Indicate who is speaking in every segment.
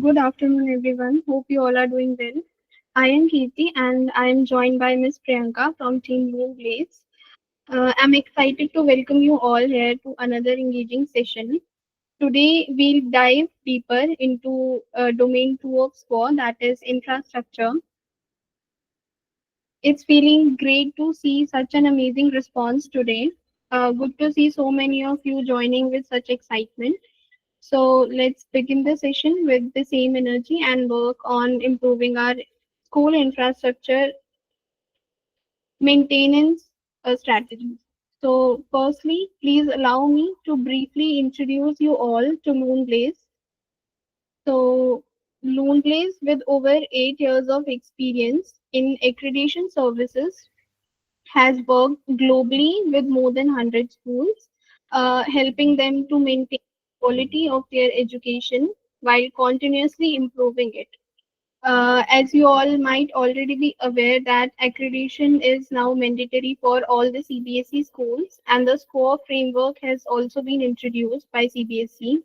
Speaker 1: Good afternoon, everyone. Hope you all are doing well. I am Kirti and I am joined by Miss Priyanka from Team Blue Blaze. I'm excited to welcome you all here to another engaging session. Today, we'll dive deeper into domain 2 of SCORE, that is infrastructure. It's feeling great to see such an amazing response today. Good to see so many of you joining with such excitement. So let's begin the session with the same energy and work on improving our school infrastructure maintenance strategies. So firstly, please allow me to briefly introduce you all to Loon Blaze. So Loon Blaze, with over 8 years of experience in accreditation services, has worked globally with more than 100 schools, helping them to maintain quality of their education while continuously improving it. As you all might already be aware that accreditation is now mandatory for all the CBSE schools and the SCORE framework has also been introduced by CBSE.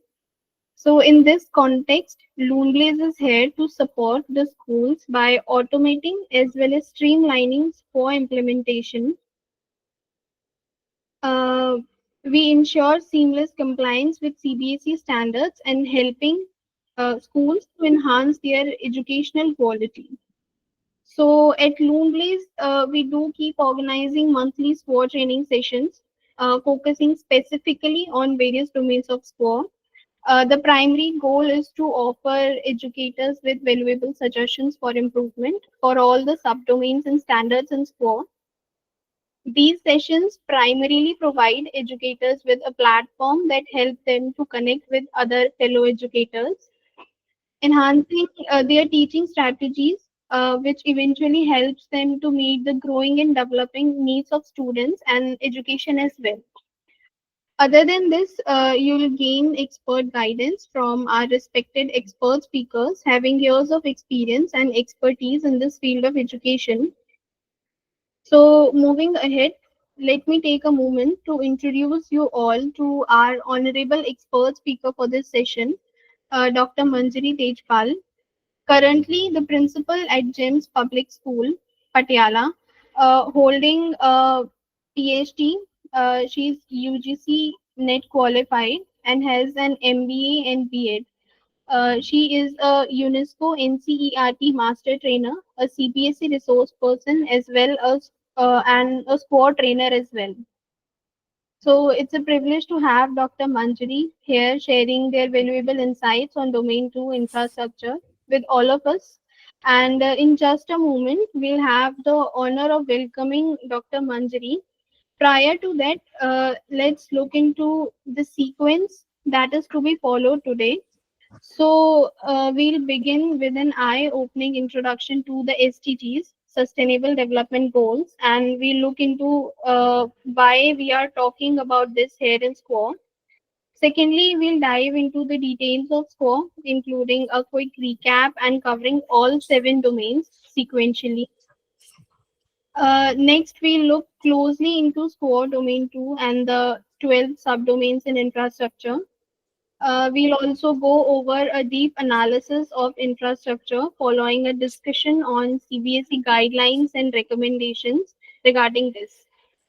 Speaker 1: So in this context, Loonblaze is here to support the schools by automating as well as streamlining SCORE implementation. Uh, we ensure seamless compliance with CBSE standards and helping schools to enhance their educational quality. So at Loonblaze, we do keep organizing monthly SCORE training sessions, focusing specifically on various domains of SCORE. The primary goal is to offer educators with valuable suggestions for improvement for all the subdomains and standards in SCORE. These sessions primarily provide educators with a platform that helps them to connect with other fellow educators, enhancing their teaching strategies, which eventually helps them to meet the growing and developing needs of students and education as well. Other than this, you will gain expert guidance from our respected expert speakers having years of experience and expertise in this field of education. So, moving ahead, let me take a moment to introduce you all to our honorable expert speaker for this session, Dr. Manjari Tejpal, currently the principal at GEMS Public School, Patiala, holding a PhD. She's UGC NET qualified and has an MBA and B.Ed. She is a UNESCO NCERT master trainer, a CBSE resource person, as well as and a SCORE trainer as well. So it's a privilege to have Dr. Manjari here sharing their valuable insights on Domain 2 infrastructure with all of us. And in just a moment, we'll have the honor of welcoming Dr. Manjari. Prior to that, let's look into the sequence that is to be followed today. So, we'll begin with an eye-opening introduction to the SDGs, Sustainable Development Goals, and we'll look into why we are talking about this here in SCORE. Secondly, we'll dive into the details of SCORE, including a quick recap and covering all 7 domains sequentially. Next, we'll look closely into SCORE Domain 2 and the 12 subdomains in infrastructure. We'll also go over a deep analysis of infrastructure following a discussion on CBSE guidelines and recommendations regarding this.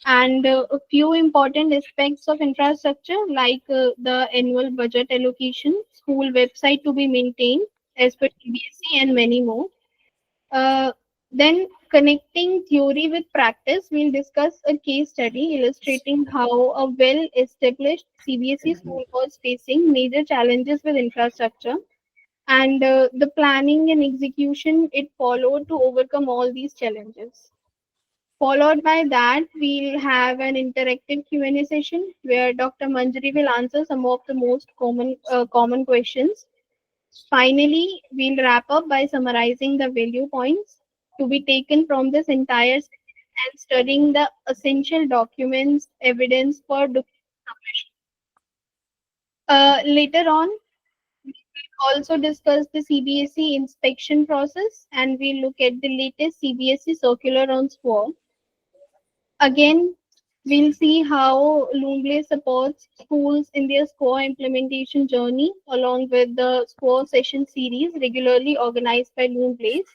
Speaker 1: And a few important aspects of infrastructure like the annual budget allocation, school website to be maintained as per CBSE and many more. Uh, then connecting theory with practice, we'll discuss a case study illustrating how a well-established CBSE school was facing major challenges with infrastructure and the planning and execution it followed to overcome all these challenges. Followed by that, we'll have an interactive Q&A session where Dr. Manjari will answer some of the most common questions. Finally, we'll wrap up by summarizing the value points to be taken from this entire session and studying the essential documents, evidence for submission. Later on, we will also discuss the CBSE inspection process and we'll look at the latest CBSE circular on SCORE. Again, We'll see how Loonblaze supports schools in their SCORE implementation journey, along with the SCORE session series regularly organized by Loonblaze.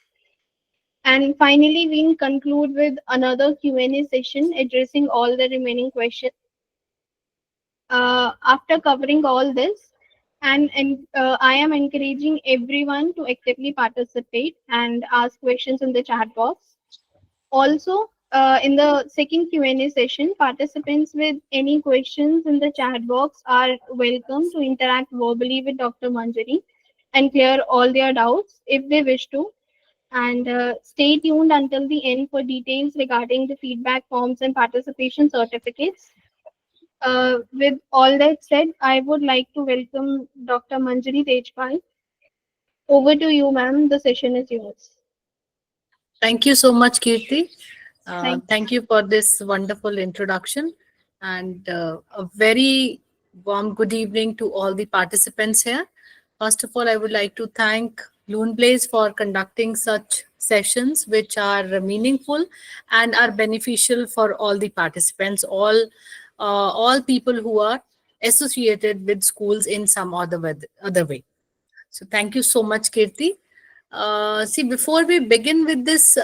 Speaker 1: And finally, we'll conclude with another Q&A session addressing all the remaining questions. After covering all this, and I am encouraging everyone to actively participate and ask questions in the chat box. Also, in the second Q&A session, participants with any questions in the chat box are welcome to interact verbally with Dr. Manjari and clear all their doubts if they wish to. And stay tuned until the end for details regarding the feedback forms and participation certificates. With all that said, I would like to welcome Dr. Manjari Tejpal. Over to you, ma'am. The session is yours.
Speaker 2: Thank you so much, Kirti.
Speaker 1: Thank
Speaker 2: Thank you for this wonderful introduction, and a very warm good evening to all the participants here. First of all, I would like to thank Loonblaze for conducting such sessions which are meaningful and are beneficial for all the participants, all people who are associated with schools in some other way. So thank you so much, Kirti. See, before we begin with this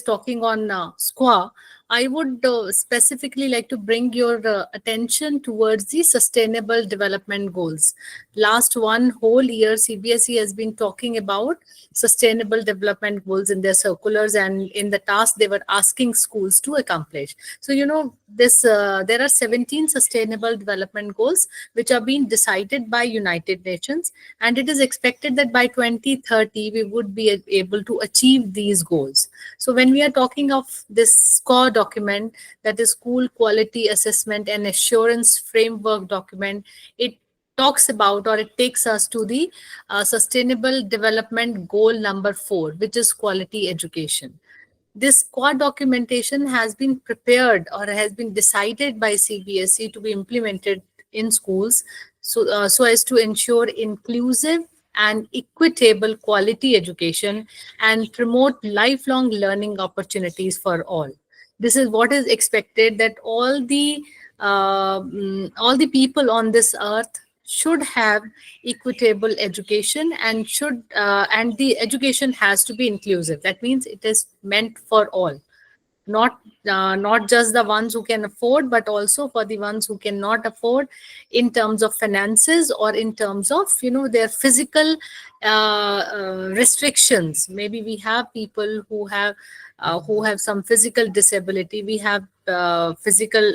Speaker 2: talking on SQUA, I would specifically like to bring your attention towards the Sustainable Development Goals. Last one whole year, CBSE has been talking about Sustainable Development Goals in their circulars and in the task they were asking schools to accomplish. So, there are 17 Sustainable Development Goals which are being decided by United Nations, and it is expected that by 2030 we would be able to achieve these goals. So when we are talking of this SCORE document, that is School Quality Assessment and Assurance Framework document, it talks about, or it takes us to the Sustainable Development Goal number 4, which is quality education. This core documentation has been prepared or has been decided by CBSE to be implemented in schools, so as to ensure inclusive and equitable quality education and promote lifelong learning opportunities for all. This is what is expected, that all the people on this earth should have equitable education, and the education has to be inclusive. That means it is meant for all, not just the ones who can afford, but also for the ones who cannot afford, in terms of finances or in terms of their physical restrictions. Maybe we have people who have some physical disability. We have physical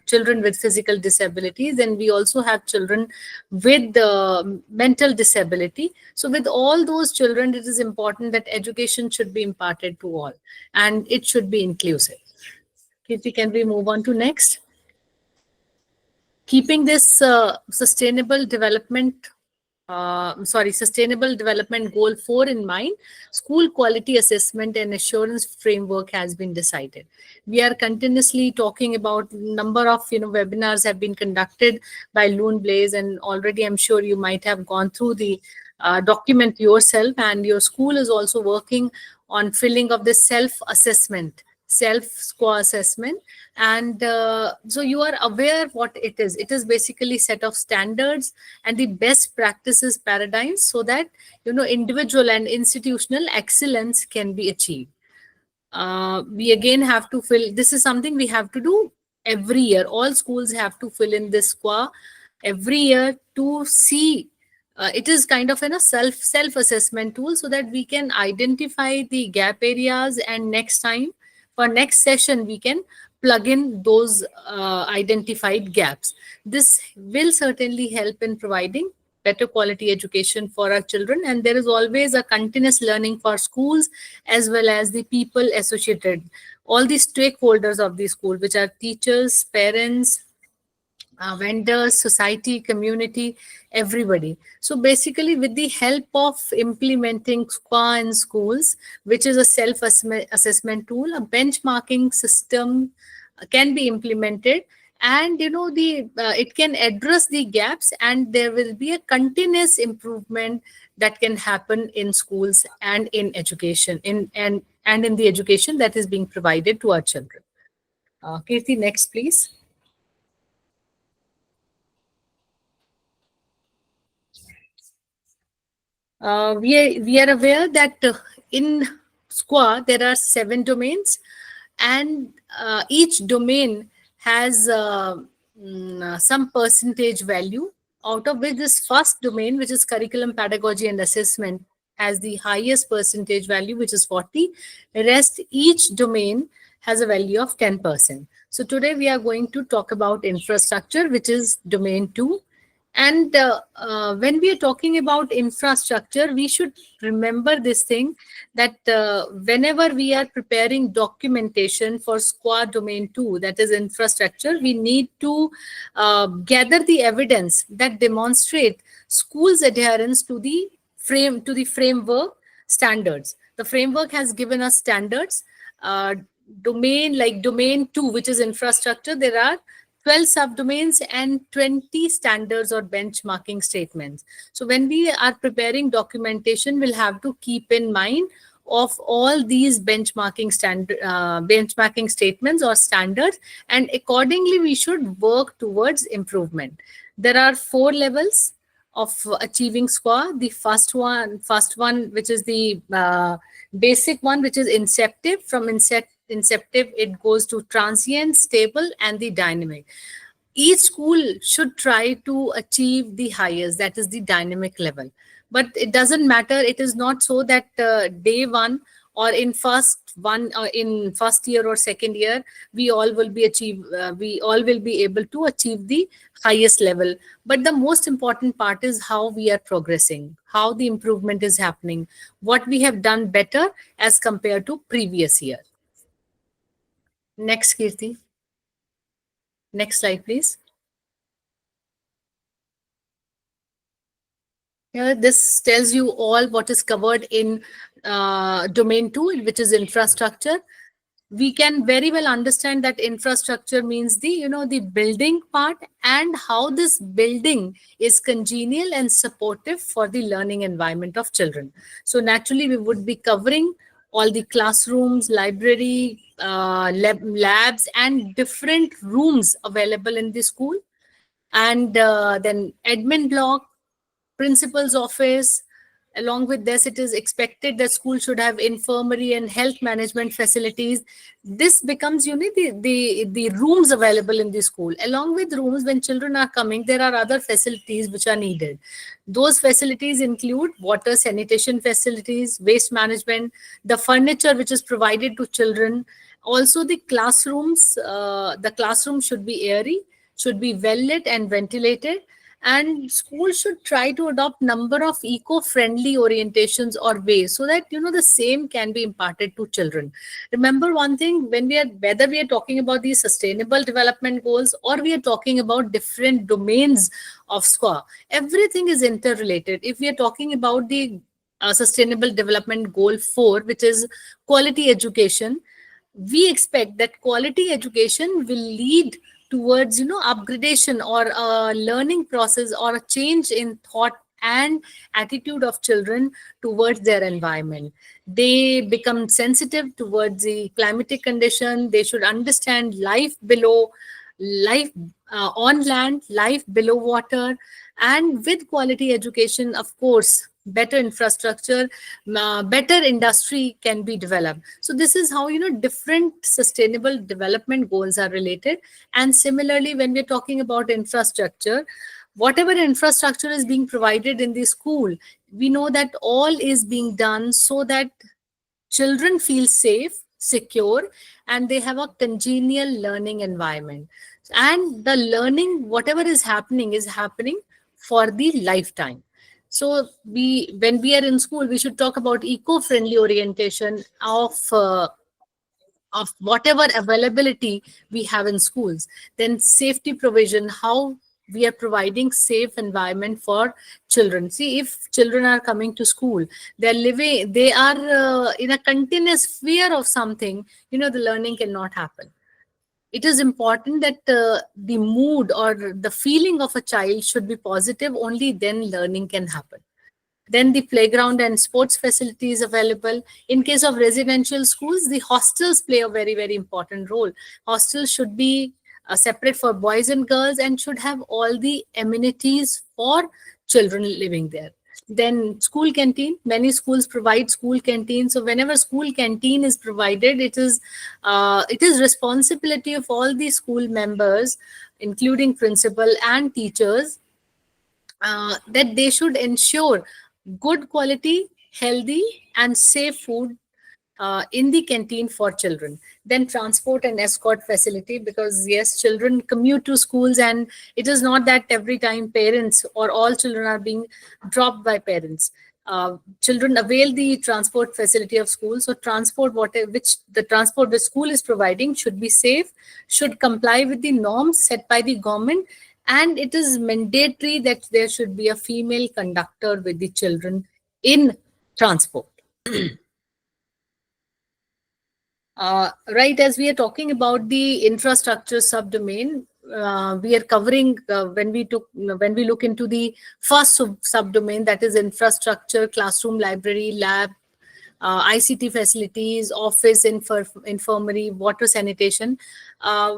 Speaker 2: children with physical disabilities, and we also have children with mental disability. So with all those children, it is important that education should be imparted to all, and it should be inclusive. Kirti, can we move on to next? Keeping this Sustainable Development Goal 4 in mind, School Quality Assessment and Assurance Framework has been decided. We are continuously talking about number of webinars have been conducted by Loonblaze, and already I'm sure you might have gone through the document yourself, and your school is also working on filling of the self score assessment. And so you are aware what it is basically set of standards and the best practices paradigms, so that individual and institutional excellence can be achieved. We again have to fill, this is something we have to do every year. All schools have to fill in this SQA every year to see. It is kind of a self assessment tool, so that we can identify the gap areas, and next time, for next session, we can plug in those identified gaps. This will certainly help in providing better quality education for our children, and there is always a continuous learning for schools as well as the people associated, all the stakeholders of the school, which are teachers, parents, vendors, society, community, everybody. So basically, with the help of implementing SQA in schools, which is a self-assessment tool, a benchmarking system can be implemented, and the it can address the gaps, and there will be a continuous improvement that can happen in schools and in education, in and in the education that is being provided to our children. Kirti, next, please. We are aware that in SQUA there are 7 domains, and each domain has some percentage value, out of which this first domain, which is curriculum, pedagogy, and assessment, has the highest percentage value, which is 40. Rest each domain has a value of 10%. So today we are going to talk about infrastructure, which is domain 2. And when we are talking about infrastructure, we should remember this thing, that whenever we are preparing documentation for SQUA domain 2, that is infrastructure, we need to gather the evidence that demonstrate schools' adherence to the framework standards. The framework has given us standards. Domain like domain 2, which is infrastructure, there are 12 subdomains and 20 standards or benchmarking statements. So when we are preparing documentation, we'll have to keep in mind of all these benchmarking statements or standards, and accordingly we should work towards improvement. There are 4 levels of achieving SQUA. The first one, which is the basic one, which is inceptive. From inceptive, it goes to transient, stable, and the dynamic. Each school should try to achieve the highest, that is the dynamic level. But it doesn't matter. It is not so that day one or in first year or second year we all will be able to achieve the highest level. But the most important part is how we are progressing, how the improvement is happening, what we have done better as compared to previous year. Next, Kirti. Next slide, please. Here, this tells you all what is covered in domain 2, which is infrastructure. We can very well understand that infrastructure means the building part, and how this building is congenial and supportive for the learning environment of children. So naturally, we would be covering all the classrooms, library, labs, and different rooms available in the school. And then admin block, principal's office. Along with this, it is expected that school should have infirmary and health management facilities. This becomes the rooms available in the school. Along with rooms, when children are coming, there are other facilities which are needed. Those facilities include water, sanitation facilities, waste management, the furniture which is provided to children. Also the classrooms, the classroom should be airy, should be well lit and ventilated, and schools should try to adopt number of eco-friendly orientations or ways, so that the same can be imparted to children. Remember one thing, whether we are talking about these sustainable development goals or we are talking about different domains of SQUA, everything is interrelated. If we are talking about the sustainable development goal 4, which is quality education, we expect that quality education will lead towards upgradation or a learning process or a change in thought and attitude of children towards their environment. They become sensitive towards the climatic condition. They should understand life on land, life below water. And with quality education, of course, better infrastructure, better industry can be developed. So this is how different sustainable development goals are related. And similarly, when we're talking about infrastructure, whatever infrastructure is being provided in the school, we know that all is being done so that children feel safe, secure, and they have a congenial learning environment. And the learning, whatever is happening for the lifetime. So when we are in school, we should talk about eco-friendly orientation of whatever availability we have in schools. Then safety provision, how we are providing safe environment for children. See, if children are coming to school, they are in a continuous fear of something, the learning cannot happen. It is important that the mood or the feeling of a child should be positive. Only then learning can happen. Then the playground and sports facilities available. In case of residential schools, the hostels play a very, very important role. Hostels should be separate for boys and girls and should have all the amenities for children living there. Then school canteen, many schools provide school canteen. So whenever school canteen is provided, it is responsibility of all the school members, including principal and teachers, that they should ensure good quality, healthy, and safe food in the canteen for children. Then transport and escort facility, because yes, children commute to schools, and it is not that every time parents or all children are being dropped by parents. Children avail the transport facility of school. So transport, which the transport the school is providing, should be safe, should comply with the norms set by the government, and it is mandatory that there should be a female conductor with the children in transport. Right, as we are talking about the infrastructure subdomain, we are covering when we look into the first subdomain, that is infrastructure, classroom, library, lab, ICT facilities, office, infirmary, water, sanitation.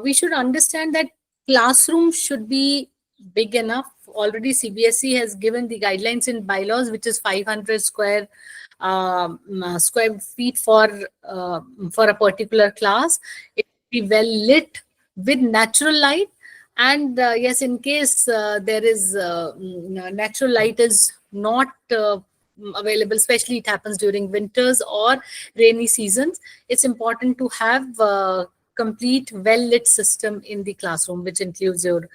Speaker 2: We should understand that classroom should be big enough. Already CBSE has given the guidelines in bylaws, which is 500 square feet for a particular class. It should be well lit with natural light. And yes, in case there is natural light is not available, especially it happens during winters or rainy seasons, it's important to have a complete well lit system in the classroom, which includes your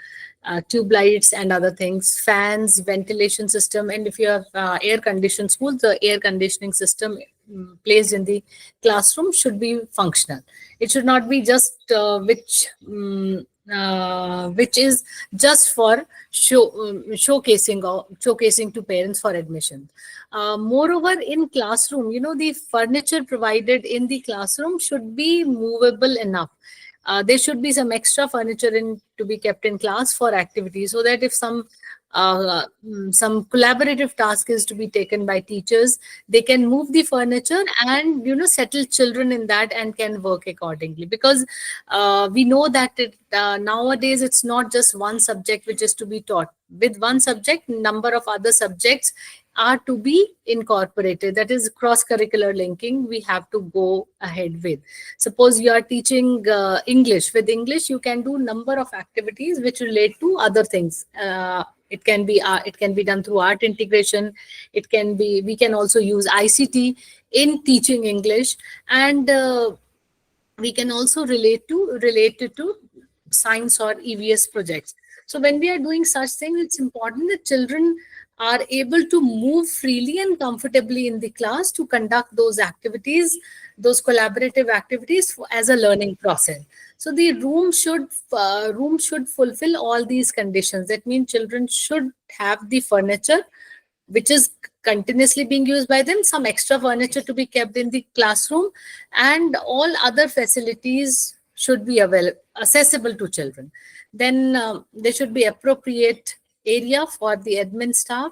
Speaker 2: tube lights and other things, fans, ventilation system. And if you have air conditioned schools, the air conditioning system placed in the classroom should be functional. It should not be just which is just for showcasing to parents for admission. Moreover, in classroom, the furniture provided in the classroom should be movable enough. There should be some extra furniture to be kept in class for activities, so that if some collaborative task is to be taken by teachers, they can move the furniture and settle children in that and can work accordingly. Because we know that nowadays it's not just one subject which is to be taught. With one subject, number of other subjects are to be incorporated. That is cross-curricular linking we have to go ahead with. Suppose you are teaching English. With English, you can do number of activities which relate to other things. It can be done through art integration. We can also use ICT in teaching English, and we can also relate it to science or EVS projects. So when we are doing such things, it's important that children are able to move freely and comfortably in the class to conduct those activities, those collaborative activities as a learning process. So the room should fulfill all these conditions. That means children should have the furniture which is continuously being used by them, some extra furniture to be kept in the classroom, and all other facilities should be accessible to children. Then there should be appropriate area for the admin staff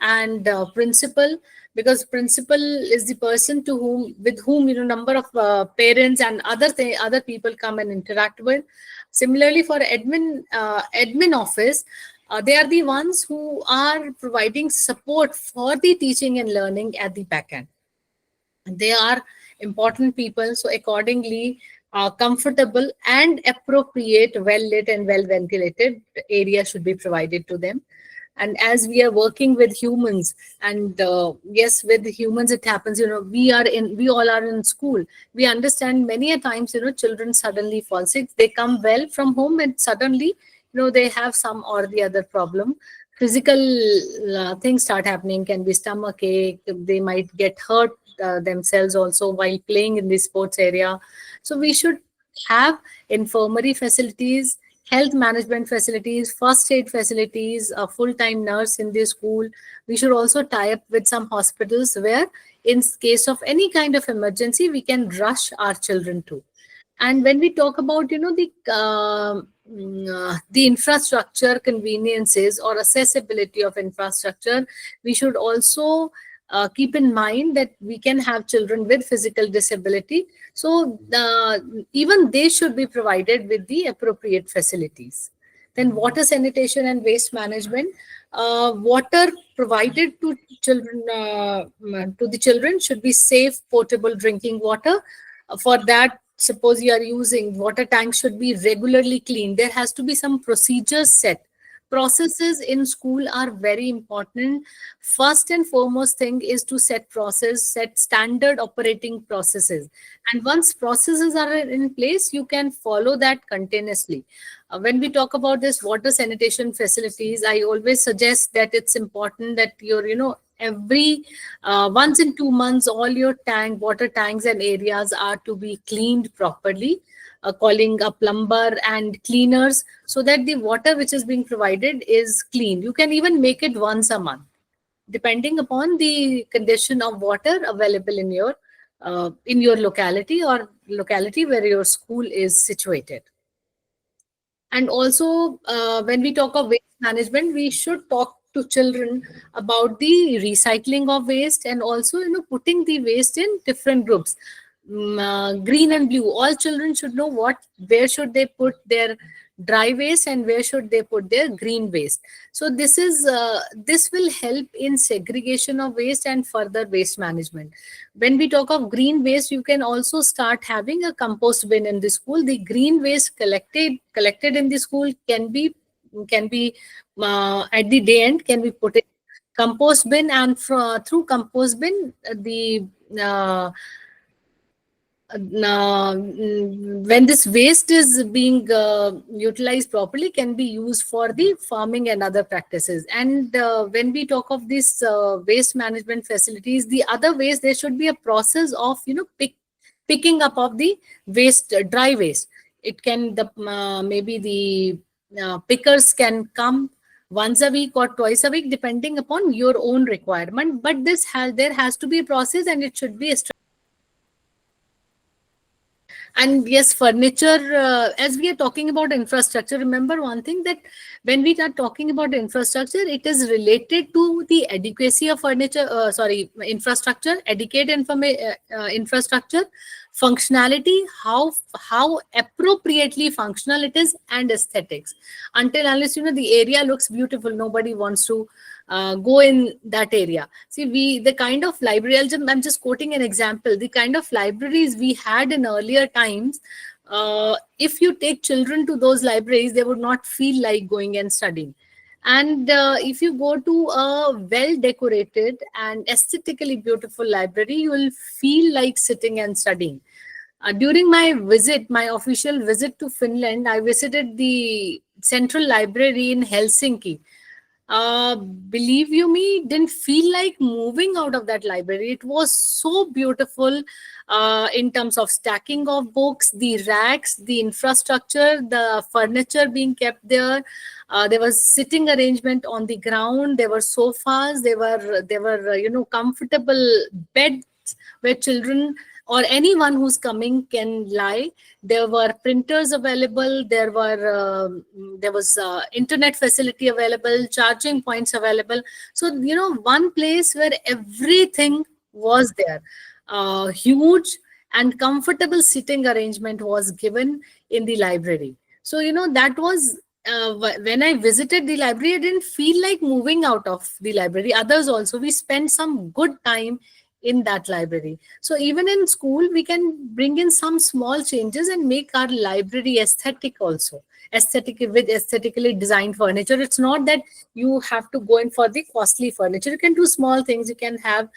Speaker 2: and principal, because principal is the person with whom number of parents and other people come and interact with. Similarly, for admin office, they are the ones who are providing support for the teaching and learning at the back end. They are important people, so accordingly, comfortable and appropriate, well lit and well ventilated area should be provided to them. And as we are working with humans, and yes, with humans it happens, we all are in school. We understand many a times, children suddenly fall sick. They come well from home and suddenly, they have some or the other problem. Physical things start happening, can be stomach ache. They might get hurt themselves also while playing in the sports area. So we should have infirmary facilities, health management facilities, first aid facilities, a full-time nurse in the school. We should also tie up with some hospitals where in case of any kind of emergency, we can rush our children to. And when we talk about, the infrastructure conveniences or accessibility of infrastructure, we should also keep in mind that we can have children with physical disability. So even they should be provided with the appropriate facilities. Then water sanitation and waste management. Water provided to children, to the children, should be safe, potable drinking water. For that, suppose you are using water tanks, should be regularly cleaned. There has to be some procedures set. Processes in school are very important. First and foremost thing is to set standard operating processes. And once processes are in place, you can follow that continuously. When we talk about this water sanitation facilities, I always suggest that it's important that your, every once in 2 months, all your water tanks and areas are to be cleaned properly, calling a plumber and cleaners, so that the water which is being provided is clean. You can even make it once a month, depending upon the condition of water available in your locality, or locality where your school is situated. And also, when we talk of waste management, we should talk to children about the recycling of waste, and also, putting the waste in different groups. Green and blue, all children should know where should they put their dry waste and where should they put their green waste. So this will help in segregation of waste and further waste management. When we talk of green waste, you can also start having a compost bin in the school. The green waste collected in the school can be at the day end, can be put in compost bin, and through compost bin, the when this waste is being utilized properly, can be used for the farming and other practices. And when we talk of these waste management facilities, the other waste, there should be a process of picking up of the waste, dry waste. It can maybe the pickers can come once a week or twice a week, depending upon your own requirement. But there has to be a process, and it should be a. And yes, furniture, as we are talking about infrastructure, remember one thing, that when we are talking about infrastructure, it is related to the adequacy of infrastructure, infrastructure, functionality, how appropriately functional it is, and aesthetics. Until unless, the area looks beautiful, nobody wants to go in that area. See, the kind of library, I'm just quoting an example, the kind of libraries we had in earlier times, if you take children to those libraries, they would not feel like going and studying. And if you go to a well decorated and aesthetically beautiful library, you will feel like sitting and studying. During my official visit to Finland, I visited the Central Library in Helsinki. Believe you me, didn't feel like moving out of that library. It was so beautiful in terms of stacking of books, the racks, the infrastructure, the furniture being kept there. There was sitting arrangement on the ground. There were sofas. There were comfortable beds where children or anyone who's coming can lie. There were printers available. There was internet facility available, charging points available. So, one place where everything was there. Huge and comfortable sitting arrangement was given in the library. So, that was when I visited the library, I didn't feel like moving out of the library. Others also, we spent some good time in that library. So even in school, we can bring in some small changes and make our library aesthetic also. With aesthetically designed furniture. It's not that you have to go in for the costly furniture. You can do small things. You can have,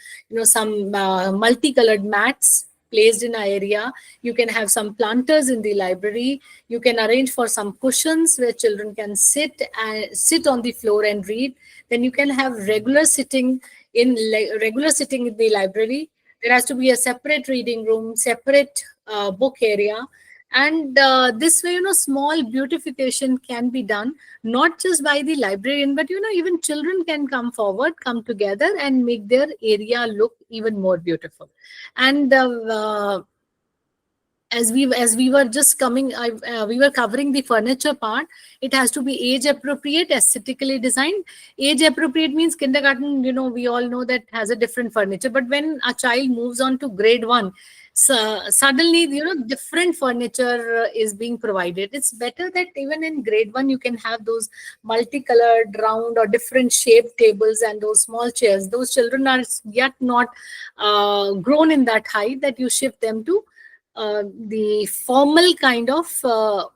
Speaker 2: some multicolored mats placed in an area. You can have some planters in the library. You can arrange for some cushions where children can sit on the floor and read. Then you can have regular sitting in the library. There has to be a separate reading room, separate book area. And this way, small beautification can be done, not just by the librarian, but, even children can come forward, come together and make their area look even more beautiful. And as we were just coming, we were covering the furniture part. It has to be age appropriate, aesthetically designed. Age appropriate means kindergarten, we all know that has a different furniture, but when a child moves on to grade 1, so suddenly, different furniture is being provided. It's better that even in grade 1 you can have those multicolored round or different shaped tables and those small chairs. Those children are yet not grown in that height that you shift them to the formal kind of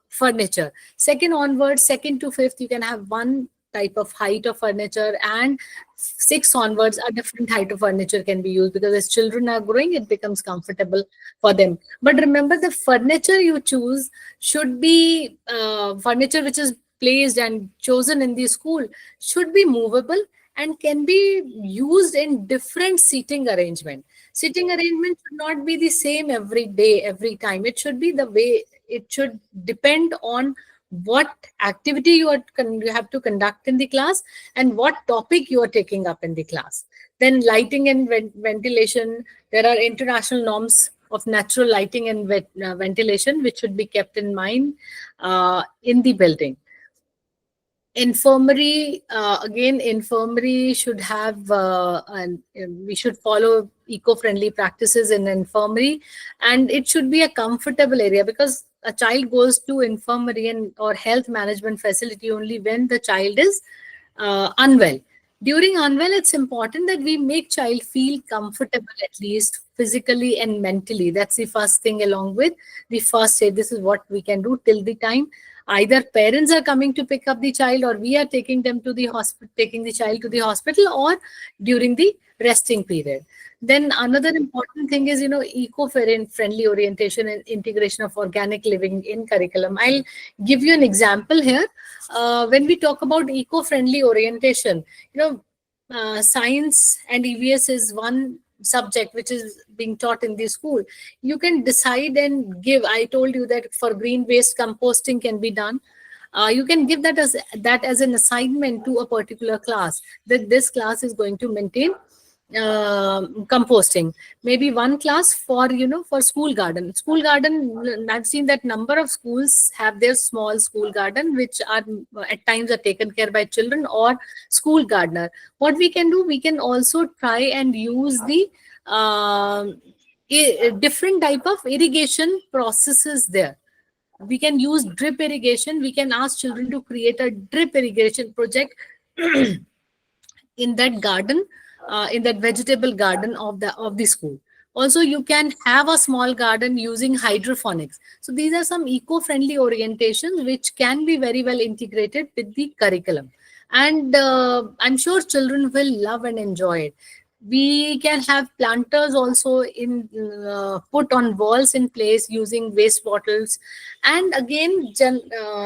Speaker 2: furniture. Second onwards, second to fifth, you can have one type of height of furniture, and six onwards, a different height of furniture can be used, because as children are growing, it becomes comfortable for them. But remember, the furniture you choose should be furniture which is placed and chosen in the school should be movable and can be used in different seating arrangement. Sitting arrangement should not be the same every day, every time. It should be the way, it should depend on what activity you have to conduct in the class and what topic you are taking up in the class. Then lighting and ventilation, there are international norms of natural lighting and ventilation which should be kept in mind in the building. Infirmary, again, infirmary should have and we should follow eco-friendly practices in infirmary, and it should be a comfortable area, because a child goes to infirmary and or health management facility only when the child is unwell. During unwell, it's important that we make child feel comfortable, at least physically and mentally. That's the first thing, along with the first aid. This is what we can do till the time either parents are coming to pick up the child, or we are taking them to the hospital, taking the child to the hospital, or during the resting period. Then another important thing is, eco-friendly orientation and integration of organic living in curriculum. I'll give you an example here. When we talk about eco-friendly orientation, science and EVS is one subject which is being taught in the school. You can decide and give. I told you that for green waste, composting can be done. You can give that as an assignment to a particular class, that this class is going to maintain composting. Maybe one class for for school garden. I've seen that number of schools have their small school garden, which are at times are taken care by children or school gardener. What we can do, we can also try and use the different type of irrigation processes there. We can use drip irrigation. We can ask children to create a drip irrigation project in that garden, in that vegetable garden of the school. Also, you can have a small garden using hydroponics. So these are some eco-friendly orientations which can be very well integrated with the curriculum, and I'm sure children will love and enjoy it. We can have planters also in put on walls in place using waste bottles. And again,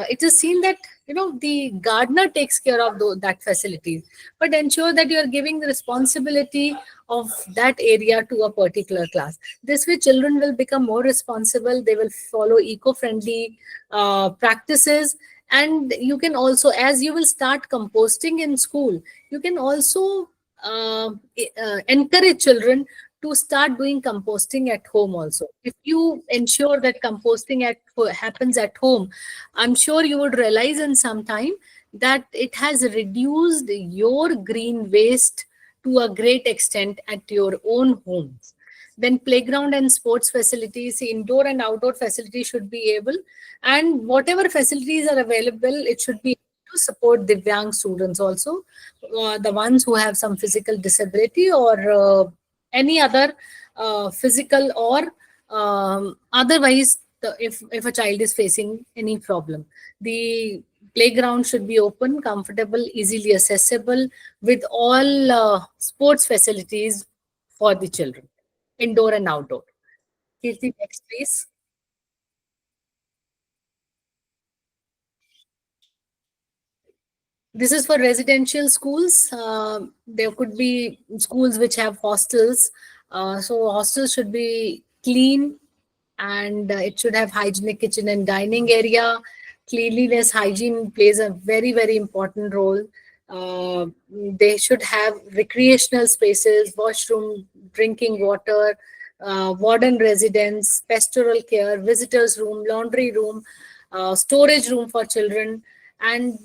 Speaker 2: it is seen that the gardener takes care of that facilities, but ensure that you are giving the responsibility of that area to a particular class. This way children will become more responsible. They will follow eco-friendly practices. And you can also, as you will start composting in school, you can also encourage children to start doing composting at home also. If you ensure that composting happens at home, I'm sure you would realize in some time that it has reduced your green waste to a great extent at your own homes. Then playground and sports facilities, indoor and outdoor facilities should be able, and whatever facilities are available, it should be to support Divyang students also, the ones who have some physical disability or any other physical or otherwise, if a child is facing any problem. The playground should be open, comfortable, easily accessible, with all sports facilities for the children, indoor and outdoor. Kirti, next please. This is for residential schools. There could be schools which have hostels. So hostels should be clean, and it should have hygienic kitchen and dining area. Cleanliness, hygiene plays a very, very important role. They should have recreational spaces, washroom, drinking water, warden residence, pastoral care, visitors room, laundry room, storage room for children, and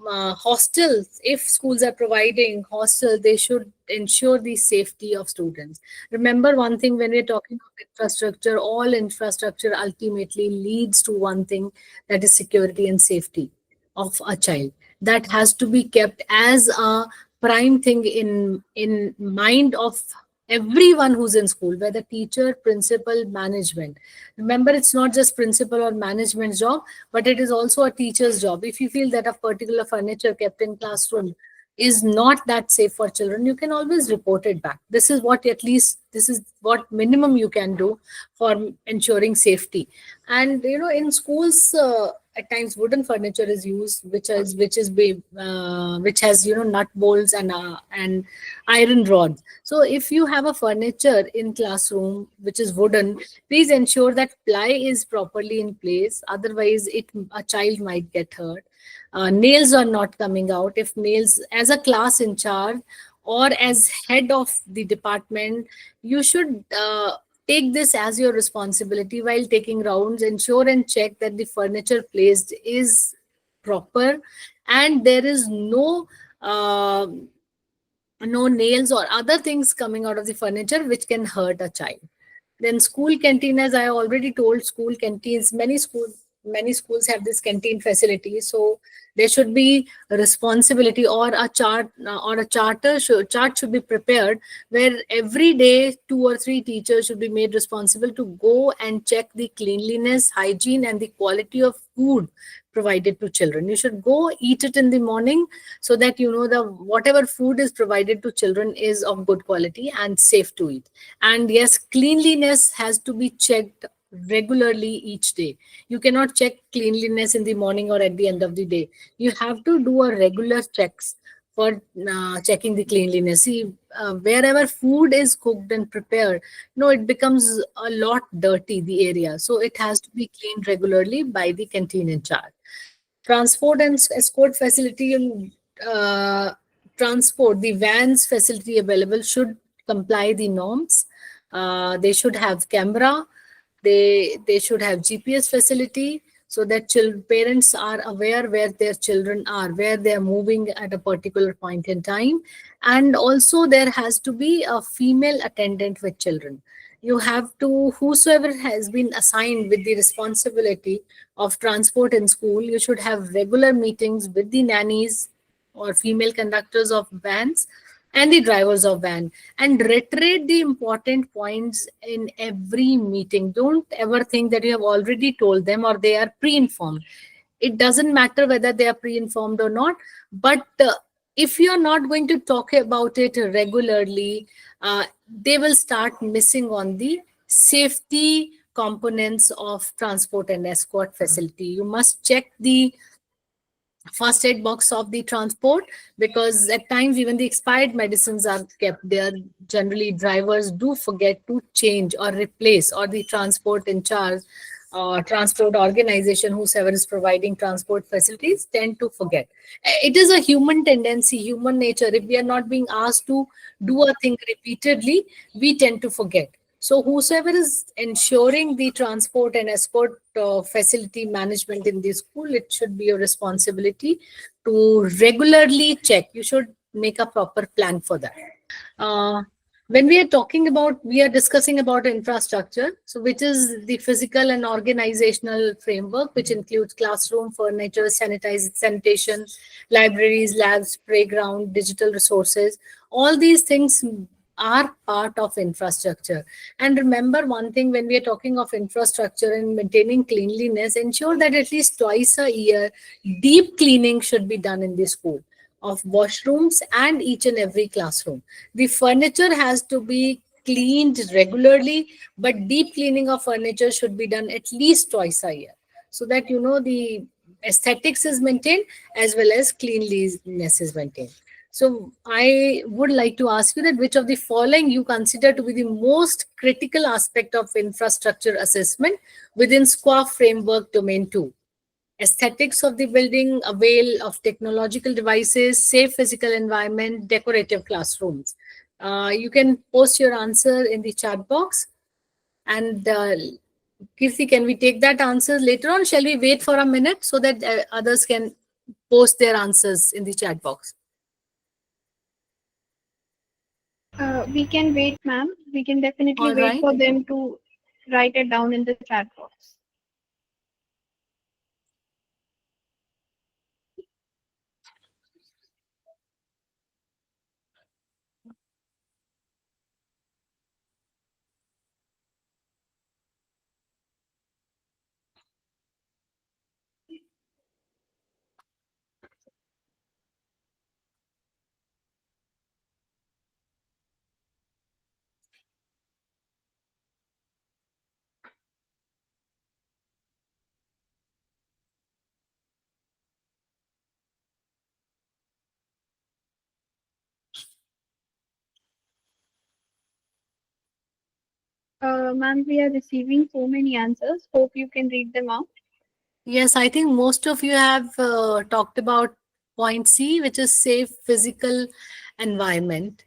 Speaker 2: hostels. If schools are providing hostels, they should ensure the safety of students. Remember one thing, when we're talking of infrastructure, all infrastructure ultimately leads to one thing, that is security and safety of a child. That has to be kept as a prime thing in mind of everyone who's in school, whether teacher, principal, management. Remember, it's not just principal or management's job, but it is also a teacher's job. If you feel that a particular furniture kept in classroom is not that safe for children, you can always report it back. This is what, at least this is what minimum you can do for ensuring safety. And in schools, at times wooden furniture is used, which has nut bolts and iron rods. So if you have a furniture in classroom which is wooden, please ensure that ply is properly in place. Otherwise, a child might get hurt. Nails are not coming out. If nails, as a class in charge or as head of the department, you should take this as your responsibility. While taking rounds, ensure and check that the furniture placed is proper and there is no nails or other things coming out of the furniture which can hurt a child. Then school canteen, as I already told, school canteens, many schools have this canteen facility. So there should be a responsibility, or a chart should be prepared, where every day 2 or 3 teachers should be made responsible to go and check the cleanliness, hygiene, and the quality of food provided to children. You should go eat it in the morning, so that the whatever food is provided to children is of good quality and safe to eat. And yes, cleanliness has to be checked regularly each day. You cannot check cleanliness in the morning or at the end of the day. You have to do a regular checks for checking the cleanliness. See, wherever food is cooked and prepared, it becomes a lot dirty, the area. So it has to be cleaned regularly by the canteen in charge. Transport and escort facility, and transport, the vans facility available should comply the norms. They should have camera. They should have GPS facility, so that parents are aware where their children are, where they are moving at a particular point in time. And also there has to be a female attendant with children. You have to, whosoever has been assigned with the responsibility of transport in school, you should have regular meetings with the nannies or female conductors of vans and the drivers of van, and reiterate the important points in every meeting. Don't ever think that you have already told them or they are pre-informed. It doesn't matter whether they are pre-informed or not, but if you are not going to talk about it regularly, they will start missing on the safety components of transport and escort facility. You must check the first aid box of the transport, because at times even the expired medicines are kept there. Generally, drivers do forget to change or replace, or the transport in charge, transport organization, whosoever is providing transport facilities, tend to forget. It is a human tendency, human nature. If we are not being asked to do a thing repeatedly, we tend to forget. So whosoever is ensuring the transport and escort facility management in the school, it should be your responsibility to regularly check. You should make a proper plan for that. When we are discussing about infrastructure, so which is the physical and organizational framework, which includes classroom, furniture, sanitation, libraries, labs, playground, digital resources. All these things are part of infrastructure. And remember one thing, when we are talking of infrastructure and maintaining cleanliness, ensure that at least twice a year, deep cleaning should be done in the school, of washrooms and each and every classroom. The furniture has to be cleaned regularly, but deep cleaning of furniture should be done at least twice a year, so that the aesthetics is maintained as well as cleanliness is maintained. So I would like to ask you that which of the following you consider to be the most critical aspect of infrastructure assessment within SQUA framework domain 2? Aesthetics of the building, avail of technological devices, safe physical environment, decorative classrooms. You can post your answer in the chat box. And Kirti, can we take that answer later on? Shall we wait for a minute so that others can post their answers in the chat box?
Speaker 1: We can wait, ma'am. We can definitely
Speaker 2: All
Speaker 1: wait
Speaker 2: right.
Speaker 1: for them to write it down in the chat box. Ma'am, we are receiving so many answers. Hope you can read them out.
Speaker 2: Yes, I think most of you have talked about point C, which is safe physical environment.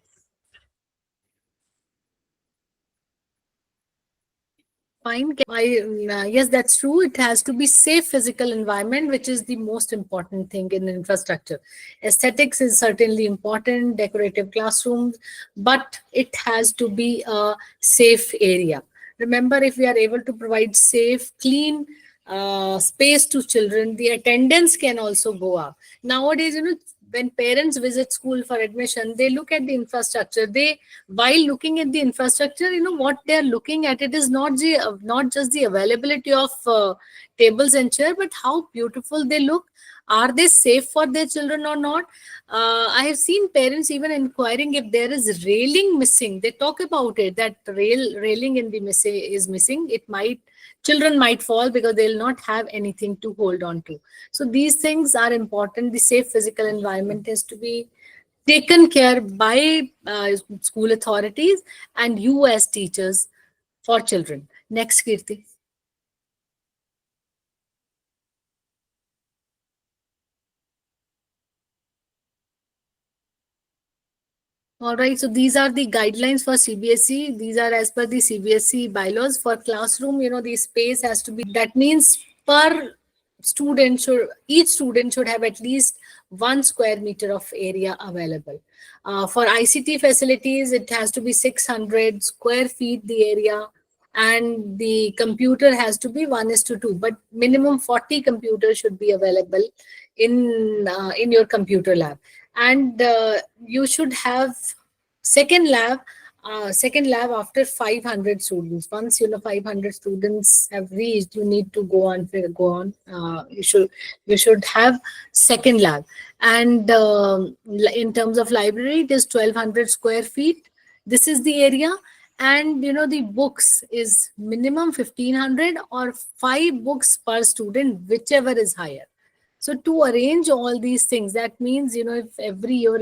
Speaker 2: Fine. Yes, that's true. It has to be safe physical environment, which is the most important thing in infrastructure. Aesthetics is certainly important, decorative classrooms, but it has to be a safe area. Remember, if we are able to provide safe, clean space to children, the attendance can also go up. Nowadays, when parents visit school for admission, they look at the infrastructure. They, while looking at the infrastructure, what they are looking at, it is not just the availability of tables and chair, but how beautiful they look. Are they safe for their children or not? I have seen parents even inquiring if there is railing missing. They talk about it, that railing in the missing is missing. It might, children might fall because they'll not have anything to hold on to. So these things are important. The safe physical environment has to be taken care by school authorities and you as teachers for children. Next, Kirti. All right, so these are the guidelines for CBSE. These are as per the CBSE bylaws for classroom. The space has to be, that means per student should, each student should have at least 1 square meter of area available. For ICT facilities, it has to be 600 square feet the area, and the computer has to be 1:2, but minimum 40 computers should be available in your computer lab. And you should have second lab second lab after 500 students. Once 500 students have reached, you need to you should have second lab. And in terms of library, it is 1200 square feet. This is the area. And the books is minimum 1500 or 5 books per student, whichever is higher. So to arrange all these things, that means, if every year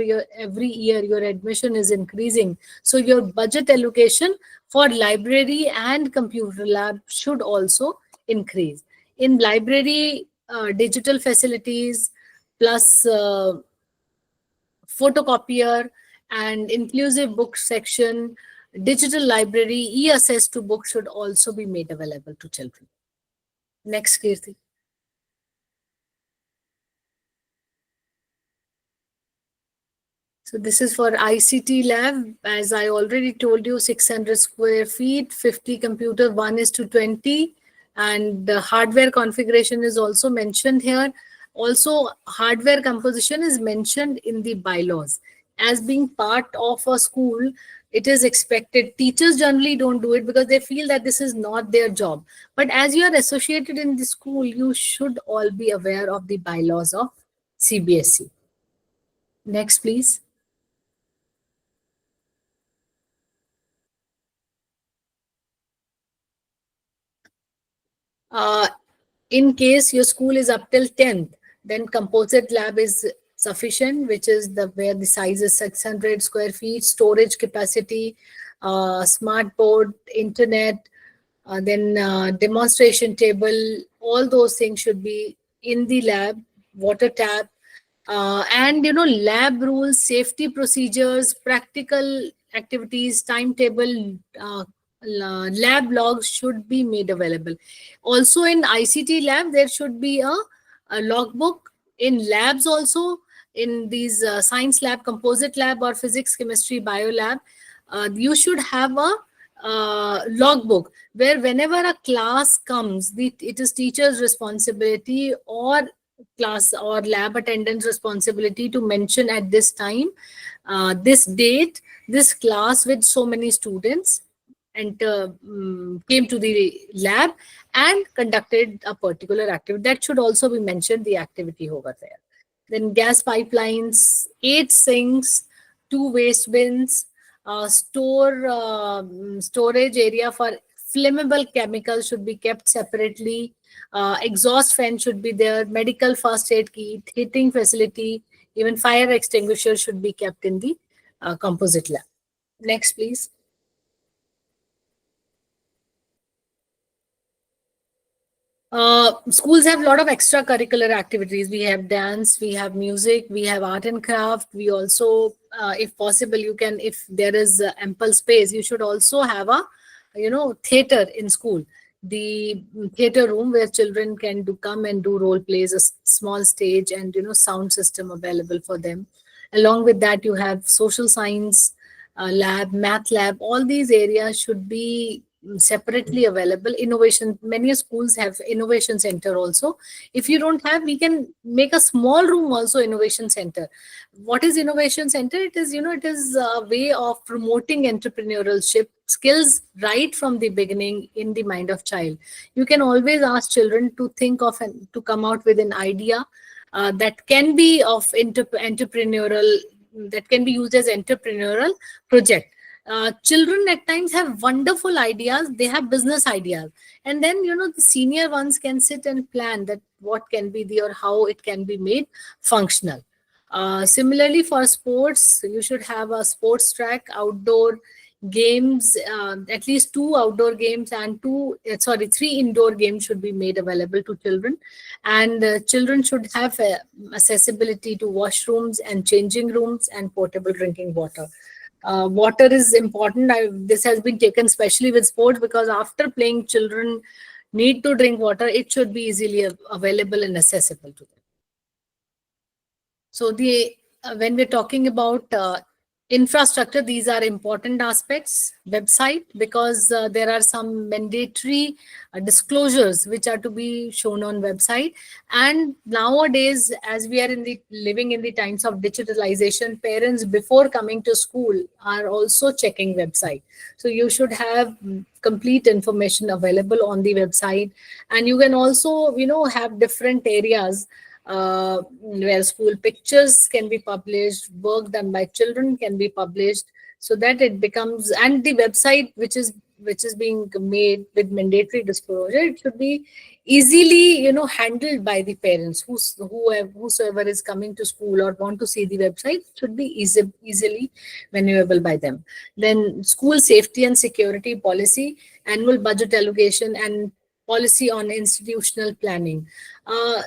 Speaker 2: your admission is increasing, so your budget allocation for library and computer lab should also increase. In library, digital facilities plus photocopier and inclusive book section, digital library, e-access to books should also be made available to children. Next, Kirti. So this is for ICT lab. As I already told you, 600 square feet, 50 computer, 1:20. And the hardware configuration is also mentioned here. Also, hardware composition is mentioned in the bylaws. As being part of a school, it is expected. Teachers generally don't do it because they feel that this is not their job. But as you are associated in the school, you should all be aware of the bylaws of CBSE. Next, please. Uh, in case your school is up till 10th, then composite lab is sufficient, which is where the size is 600 square feet, storage capacity, smart board, internet, then demonstration table. All those things should be in the lab, water tap, and lab rules, safety procedures, practical activities, timetable, lab logs should be made available. Also in ICT lab, there should be a logbook. In labs also, in these science lab, composite lab, or physics, chemistry, bio lab, you should have a logbook where whenever a class comes, it is teacher's responsibility or class or lab attendant's responsibility to mention at this time, this date, this class with so many students came to the lab and conducted a particular activity. That should also be mentioned, the activity over there. Then gas pipelines, 8 sinks, 2 waste bins, storage area for flammable chemicals should be kept separately. Exhaust fan should be there. Medical first aid kit, heating facility, even fire extinguisher should be kept in the composite lab. Next, please. Schools have a lot of extracurricular activities. We have dance, we have music, we have art and craft. We also, if possible, you can, if there is ample space, you should also have a, theater in school. The theater room where children can come and do role plays, a small stage, and sound system available for them. Along with that, you have social science lab, math lab. All these areas should be separately available. Innovation, many schools have innovation center also. If you don't have, we can make a small room also innovation center. What is innovation center? It is, it is a way of promoting entrepreneurship skills right from the beginning in the mind of child. You can always ask children to think of and to come out with an idea that can be of entrepreneurial, that can be used as entrepreneurial project. Children at times have wonderful ideas, they have business ideas, and then the senior ones can sit and plan that what can be the, or how it can be made functional. Similarly, for sports, you should have a sports track, outdoor games, at least 2 outdoor games and 3 indoor games should be made available to children. And children should have accessibility to washrooms and changing rooms and portable drinking water. Water is important. This has been taken especially with sports, because after playing, children need to drink water. It should be easily available and accessible to them. So when we're talking about infrastructure, these are important aspects. Website, because there are some mandatory disclosures which are to be shown on website. And nowadays, as we are living in the times of digitalization, parents before coming to school are also checking website. So you should have complete information available on the website. And you can also, have different areas where school pictures can be published, work done by children can be published, so that it becomes, and the website which is being made with mandatory disclosure, it should be easily handled by the parents. Whosoever is coming to school or want to see the website, should be easily maneuverable by them. Then school safety and security policy, annual budget allocation, and policy on institutional planning.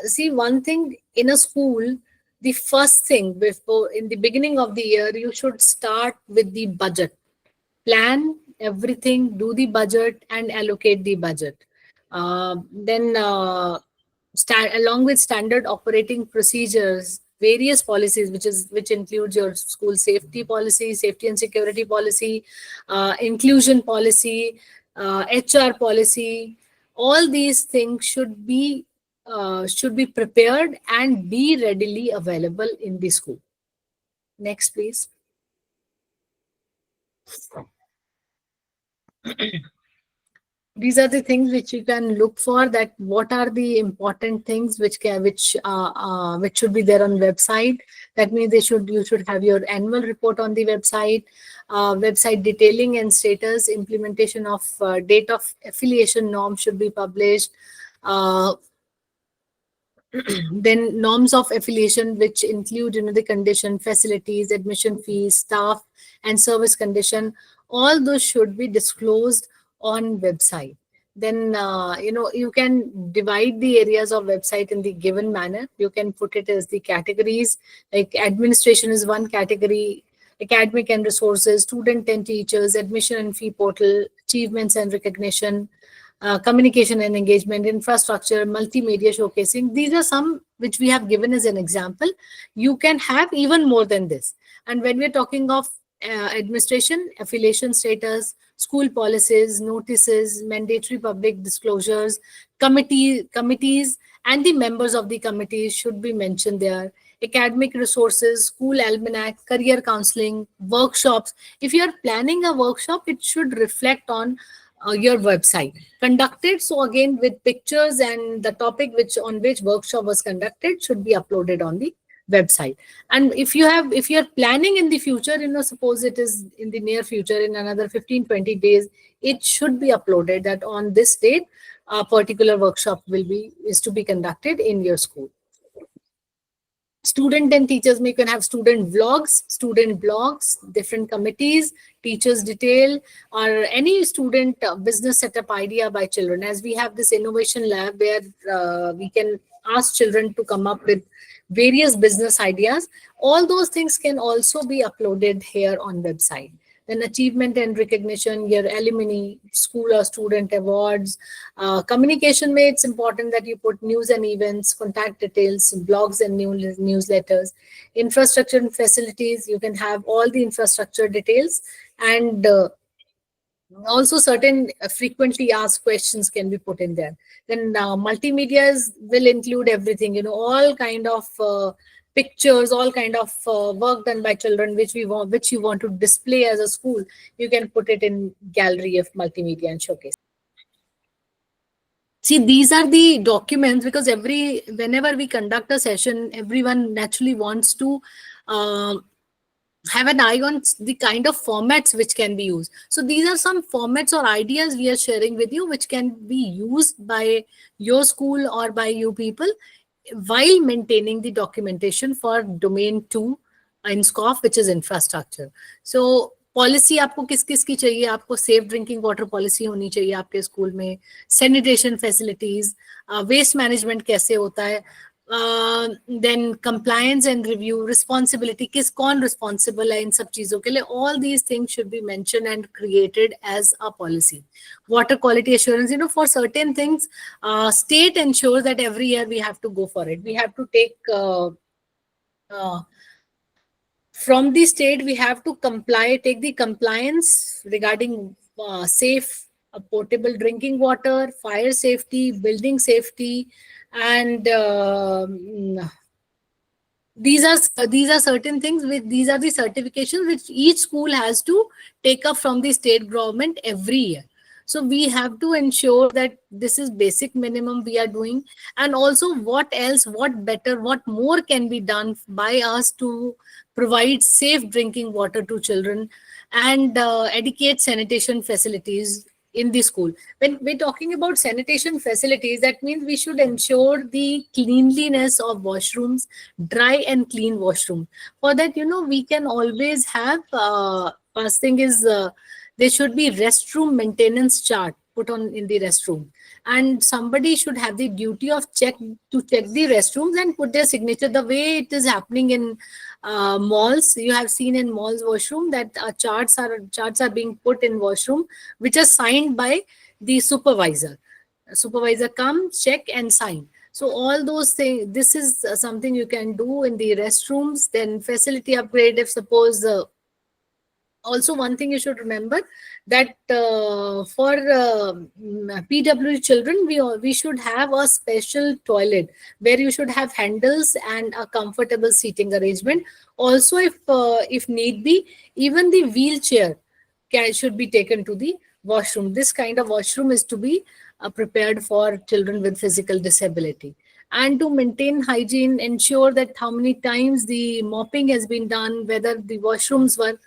Speaker 2: See, one thing in a school, the first thing before, in the beginning of the year, you should start with the budget. Plan everything, do the budget, and allocate the budget. Then along with standard operating procedures, various policies, which includes your school safety policy, safety and security policy, inclusion policy, HR policy. All these things should be prepared and be readily available in the school. Next, please. These are the things which you can look for, that what are the important things which should be there on website. That means you should have your annual report on the website, website detailing and status, implementation of date of affiliation norm should be published. Then norms of affiliation, which include the condition, facilities, admission fees, staff, and service condition. All those should be disclosed on website. Then you can divide the areas of website in the given manner. You can put it as the categories, like administration is one category, academic and resources, student and teachers, admission and fee portal, achievements and recognition, communication and engagement, infrastructure, multimedia showcasing. These are some which we have given as an example. You can have even more than this. And when we're talking of administration, affiliation status, school policies, notices, mandatory public disclosures, committees, and the members of the committees should be mentioned there. Academic resources, school almanac, career counseling, workshops. If you are planning a workshop, it should reflect on your website conducted. So again, with pictures, and the topic which on which workshop was conducted should be uploaded on the website. And if you're planning in the future, suppose it is in the near future, in another 15-20 days, it should be uploaded that on this date a particular workshop is to be conducted in your school. Student and teachers, you can have student vlogs, student blogs, different committees, teachers detail, or any student business setup idea by children. As we have this innovation lab where we can ask children to come up with various business ideas. All those things can also be uploaded here on website. Then achievement and recognition, your alumni, school or student awards. Communication, it's important that you put news and events, contact details, blogs and newsletters. Infrastructure and facilities, you can have all the infrastructure details, and also certain frequently asked questions can be put in there. Then multimedia will include everything, all kind of pictures, all kind of work done by children which you want to display as a school. You can put it in gallery of multimedia and showcase. See, these are the documents, because whenever we conduct a session, everyone naturally wants to have an eye on the kind of formats which can be used. So these are some formats or ideas we are sharing with you, which can be used by your school or by you people while maintaining the documentation for domain 2 in SCOF, which is infrastructure. So policy आपको किस किस की चाहिए? आपको safe drinking water policy होनी चाहिए आपके school में, सैनिटेशन फैसिलिटीज, वेस्ट मैनेजमेंट कैसे होता है, then compliance and review, responsibility, कौन रिस्पॉन्सिबल है इन सब चीजों के लिए. All these things should be mention and created as a policy. Water quality assurance, for certain things state ensures that every year we have to go for it. We have to take from the state, we have to take the compliance regarding safe potable drinking water, fire safety, building safety, and these are certain things these are the certifications which each school has to take up from the state government every year. So we have to ensure that this is basic minimum we are doing, and also what else, what better, what more can be done by us to provide safe drinking water to children and adequate sanitation facilities in the school. When we're talking about sanitation facilities, that means we should ensure the cleanliness of washrooms, dry and clean washroom. For that, we can always have, first thing is, there should be restroom maintenance chart put on in the restroom, and somebody should have the duty of check the restrooms and put their signature, the way it is happening in malls. You have seen in malls washroom that charts are being put in washroom, which are signed by the supervisor. Supervisor come, check and sign. So all those things, this is something you can do in the restrooms. Then facility upgrade, if suppose also one thing you should remember, that for PW children, we should have a special toilet where you should have handles and a comfortable seating arrangement. Also, if need be, even the wheelchair should be taken to the washroom. This kind of washroom is to be prepared for children with physical disability. And to maintain hygiene, ensure that how many times the mopping has been done, whether the washrooms were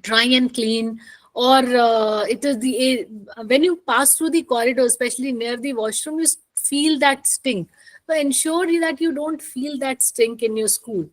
Speaker 2: dry and clean, or it is when you pass through the corridor, especially near the washroom, you feel that stink. So ensure that you don't feel that stink in your school.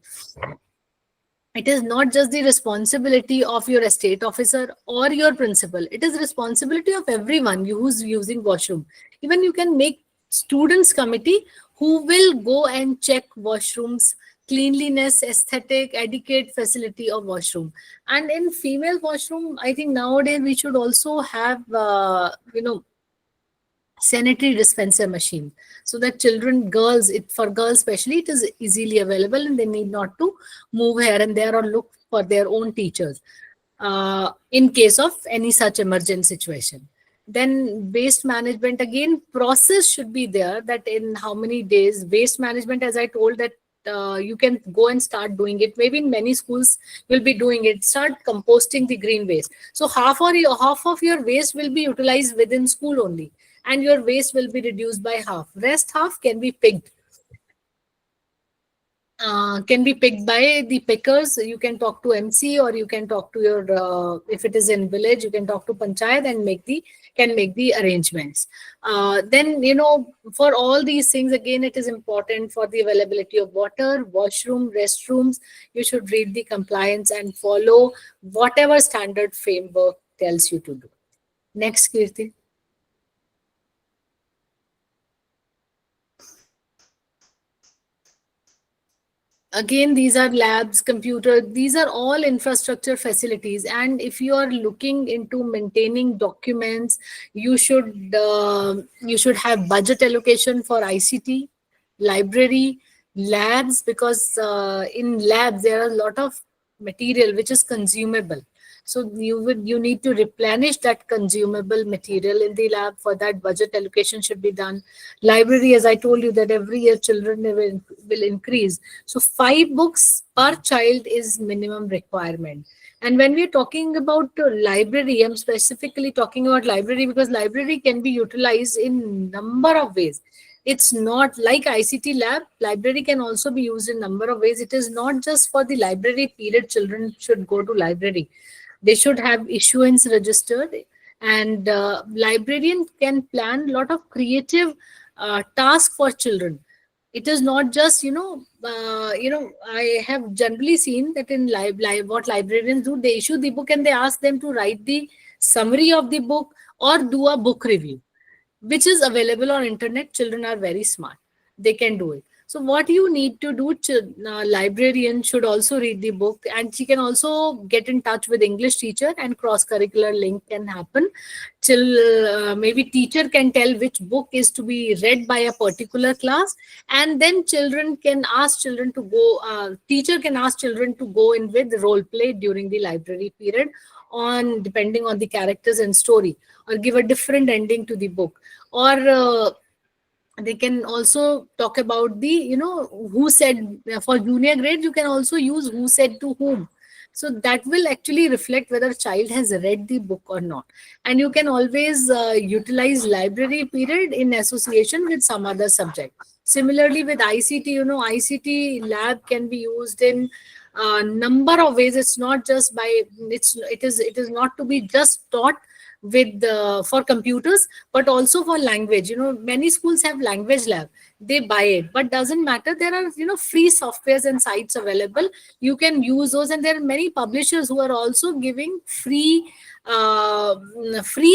Speaker 2: It is not just the responsibility of your estate officer or your principal. It is responsibility of everyone who's using washroom. Even you can make students committee who will go and check washrooms cleanliness, aesthetic, adequate facility of washroom. And in female washroom, I think nowadays we should also have, sanitary dispenser machine, so that children, girls, it for girls especially, it is easily available and they need not to move here and there or look for their own teachers in case of any such emergent situation. Then waste management, again, process should be there, that in how many days waste management, as I told, that you can go and start doing it. Maybe in many schools will be doing it. Start composting the green waste. So half of your waste will be utilized within school only, and your waste will be reduced by half. Rest half can be picked. Can be picked by the pickers. You can talk to MC, or you can talk to your, if it is in village, you can talk to panchayat and make the arrangements. Then, for all these things, again, it is important for the availability of water, washroom, restrooms. You should read the compliance and follow whatever standard framework tells you to do. Next, Kirti. Again, these are labs, computer, these are all infrastructure facilities. And if you are looking into maintaining documents, you should have budget allocation for ICT, library, labs, because in labs there are a lot of material which is consumable. So you need to replenish that consumable material in the lab. For that, budget allocation should be done. Library, as I told you, that every year children will increase. So 5 books per child is minimum requirement. And when we are talking about library, I'm specifically talking about library because library can be utilized in number of ways. It's not like ICT lab. Library can also be used in number of ways. It is not just for the library period children should go to library. They should have issuance registered, and librarian can plan a lot of creative tasks for children. It is not just, I have generally seen that in what librarians do, they issue the book and they ask them to write the summary of the book or do a book review, which is available on internet. Children are very smart. They can do it. So what you need to do, librarian should also read the book, and she can also get in touch with English teacher, and cross-curricular link can happen. Till maybe teacher can tell which book is to be read by a particular class, and then children can ask children to go, teacher can ask children to go in with role play during the library period, on depending on the characters and story, or give a different ending to the book. Or they can also talk about the, who said. For junior grade, you can also use who said to whom. So that will actually reflect whether child has read the book or not. And you can always utilize library period in association with some other subject. Similarly with ICT, ICT lab can be used in number of ways. It's not just by, it is not to be just taught with for computers, but also for language. Many schools have language lab. They buy it, but doesn't matter. There are free softwares and sites available. You can use those, and there are many publishers who are also giving free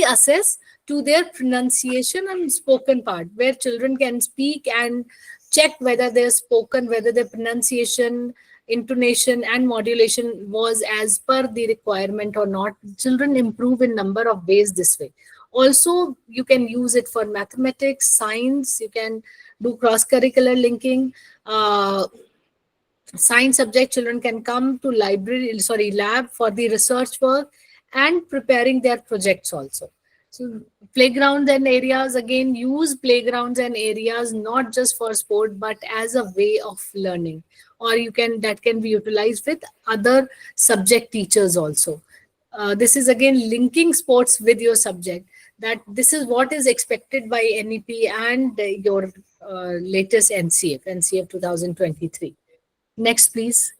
Speaker 2: access to their pronunciation and spoken part, where children can speak and check whether their spoken, whether their pronunciation, intonation and modulation was as per the requirement or not. Children improve in number of ways this way. Also, you can use it for mathematics, science. You can do cross-curricular linking. Science subject children can come to lab for the research work and preparing their projects also. So playgrounds and areas, again, use playgrounds and areas not just for sport, but as a way of learning. Or that can be utilized with other subject teachers also. This is again linking sports with your subject, that this is what is expected by NEP and your latest NCF 2023. Next, please.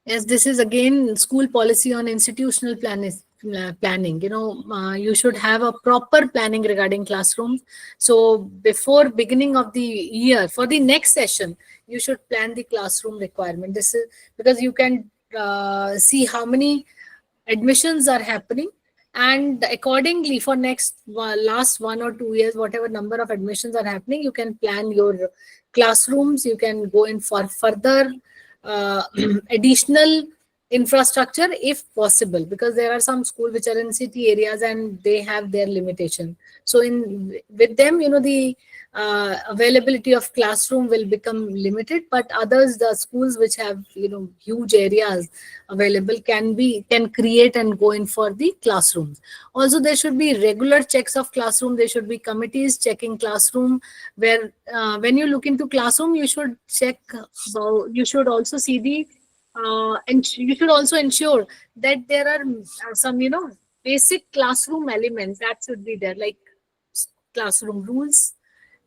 Speaker 2: Yes, this is again school policy on institutional planning. You should have a proper planning regarding classrooms. So before beginning of the year, for the next session, you should plan the classroom requirement. This is because you can see how many admissions are happening, And accordingly, for next last 1 or 2 years, whatever number of admissions are happening, you can plan your classrooms. You can go in for further additional infrastructure if possible, because there are some schools which are in city areas and they have their limitation. So in with them, the availability of classroom will become limited, but others, the schools which have huge areas available, can create and go in for the classrooms. Also, there should be regular checks of classroom. There should be committees checking classroom, where when you look into classroom, you should check, you should also see the and you should also ensure that there are some basic classroom elements that should be there, like classroom rules,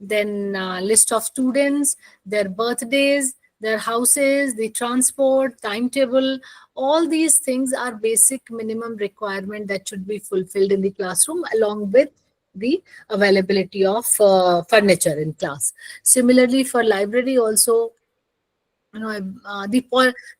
Speaker 2: then list of students, their birthdays, their houses, the transport, timetable. All these things are basic minimum requirement that should be fulfilled in the classroom, along with the availability of furniture in class. Similarly, for library also,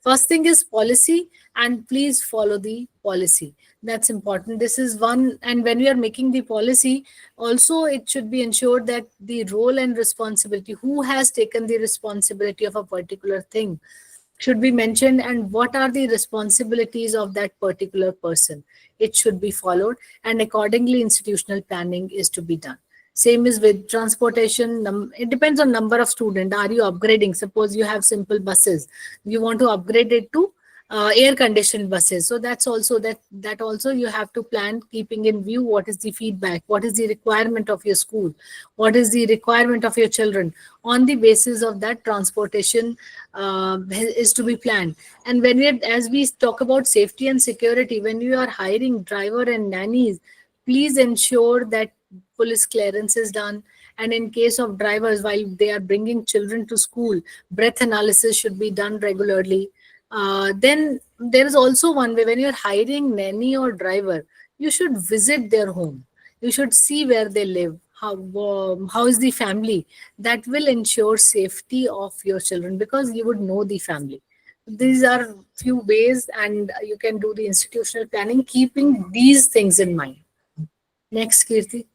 Speaker 2: first thing is policy, and please follow the policy. That's important. This is one. And when we are making the policy, also it should be ensured that the role and responsibility, who has taken the responsibility of a particular thing, should be mentioned, and what are the responsibilities of that particular person. It should be followed, and accordingly institutional planning is to be done. Same is with transportation. It depends on number of student. Are you upgrading? Suppose you have simple buses, you want to upgrade it to air conditioned buses. So that also you have to plan, keeping in view what is the feedback, what is the requirement of your school, what is the requirement of your children. On the basis of that, transportation is to be planned. And as we talk about safety and security, when you are hiring driver and nannies, please ensure that police clearance is done. And in case of drivers, while they are bringing children to school, breath analysis should be done regularly. Then there is also one way, when you're hiring nanny or driver, you should visit their home. You should see where they live, how is the family. That will ensure safety of your children, because you would know the family. These are few ways, and you can do the institutional planning keeping these things in mind. Next, Kirti.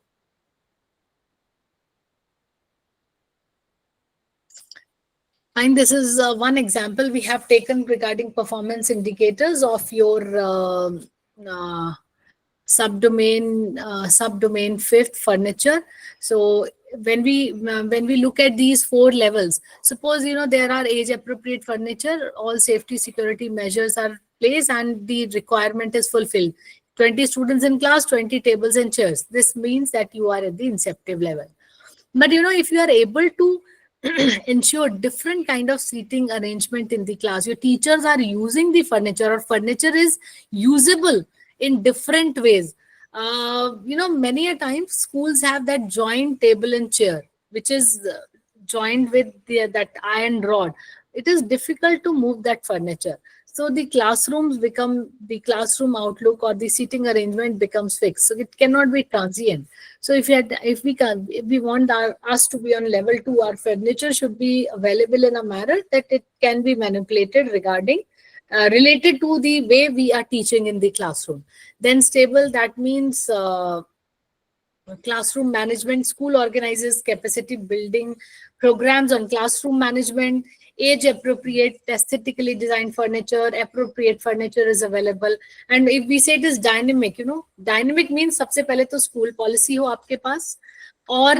Speaker 2: And this is one example we have taken regarding performance indicators of your uh, subdomain fifth, furniture. So when we look at these 4 levels, suppose there are age appropriate furniture, all safety security measures are placed, and the requirement is fulfilled. 20 students in class, 20 tables and chairs. This means that you are at the inceptive level. But if you are able to ensure different kind of seating arrangement in the class, your teachers are using the furniture, or furniture is usable in different ways. Many a times schools have that joint table and chair, which is joined with that iron rod. It is difficult to move that furniture. So the classroom outlook or the seating arrangement becomes fixed. So it cannot be transient. So if we want us to be on level 2, our furniture should be available in a manner that it can be manipulated related to the way we are teaching in the classroom. Then stable, that means classroom management. School organizes capacity building programs on classroom management. Age appropriate, aesthetically designed furniture, appropriate furniture is available. And if we say it is dynamic, dynamic means सबसे पहले तो school policy हो आपके पास, और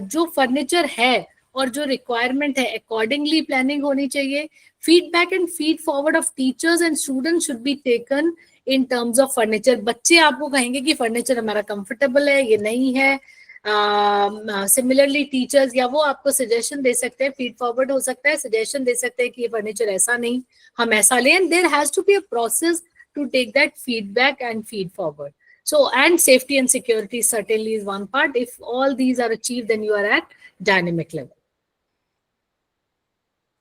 Speaker 2: जो furniture है और जो रिक्वायरमेंट है, अकॉर्डिंगली प्लानिंग होनी चाहिए. Feedback and feed forward of teachers and students should be taken in terms of furniture. बच्चे आपको कहेंगे कि फर्नीचर हमारा कंफर्टेबल है, ये नहीं है. सिमिलरली टीचर्स, या वो आपको सजेशन दे सकते हैं, फीड फॉरवर्ड हो सकता है, सजेशन दे सकते हैं कि ये फर्नीचर ऐसा नहीं, हम ऐसा लें. And there has to be a process to take that feedback and feed forward. So, and safety and security certainly is one part. If all these are achieved, then you are at dynamic level.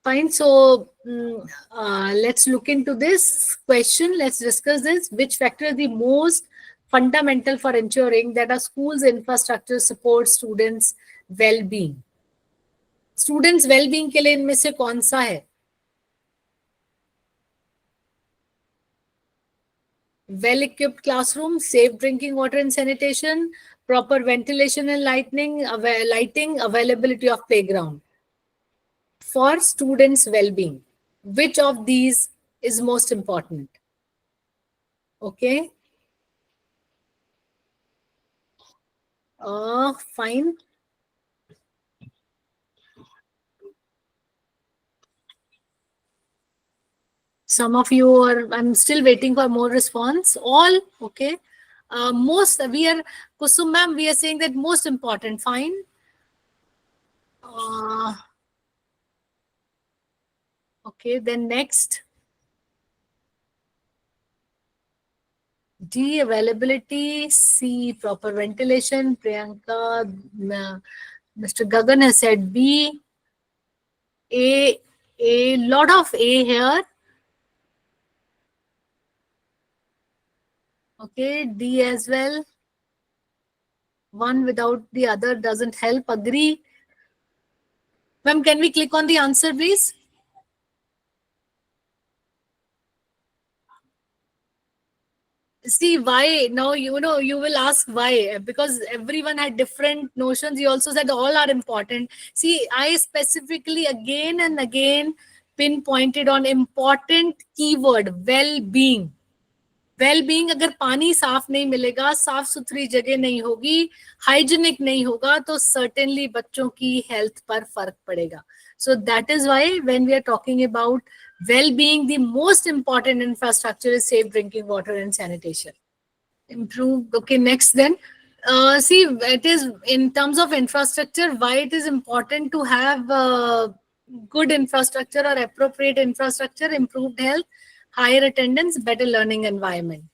Speaker 2: Fine. So let's look into this question. Let's discuss this. Which factor is the most fundamental for ensuring that a school's infrastructure supports students' well-being? Students' well-being के लिए इनमें से कौन सा है? well-equipped classroom, safe drinking water and sanitation, proper ventilation and lighting, availability of playground. For students' well-being, which of these is most important? Okay. Fine. Some of you are, I'm still waiting for more response. All okay. Most we are, Kusum ma'am, we are saying that most important. Fine. Okay, then next. D, availability. C, proper ventilation. Priyanka, Mr. Gagan has said B. A lot of A here. Okay, D as well. One without the other doesn't help. Agree. Ma'am, can we click on the answer, please? See why now, you know, you will ask why, because everyone had different notions. You also said all are important. See, I specifically again and again pinpointed on important keyword, well-being. Wellbeing, अगर पानी साफ नहीं मिलेगा, साफ सुथरी जगह नहीं होगी, हाइजीनिक नहीं होगा, तो सर्टेनली बच्चों की हेल्थ पर फर्क पड़ेगा. So that is why when we are talking about well-being, the most important infrastructure is safe drinking water and sanitation. Improve. Okay, next then. See, it is in terms of infrastructure, why it is important to have good infrastructure or appropriate infrastructure, improved health, higher attendance, better learning environment.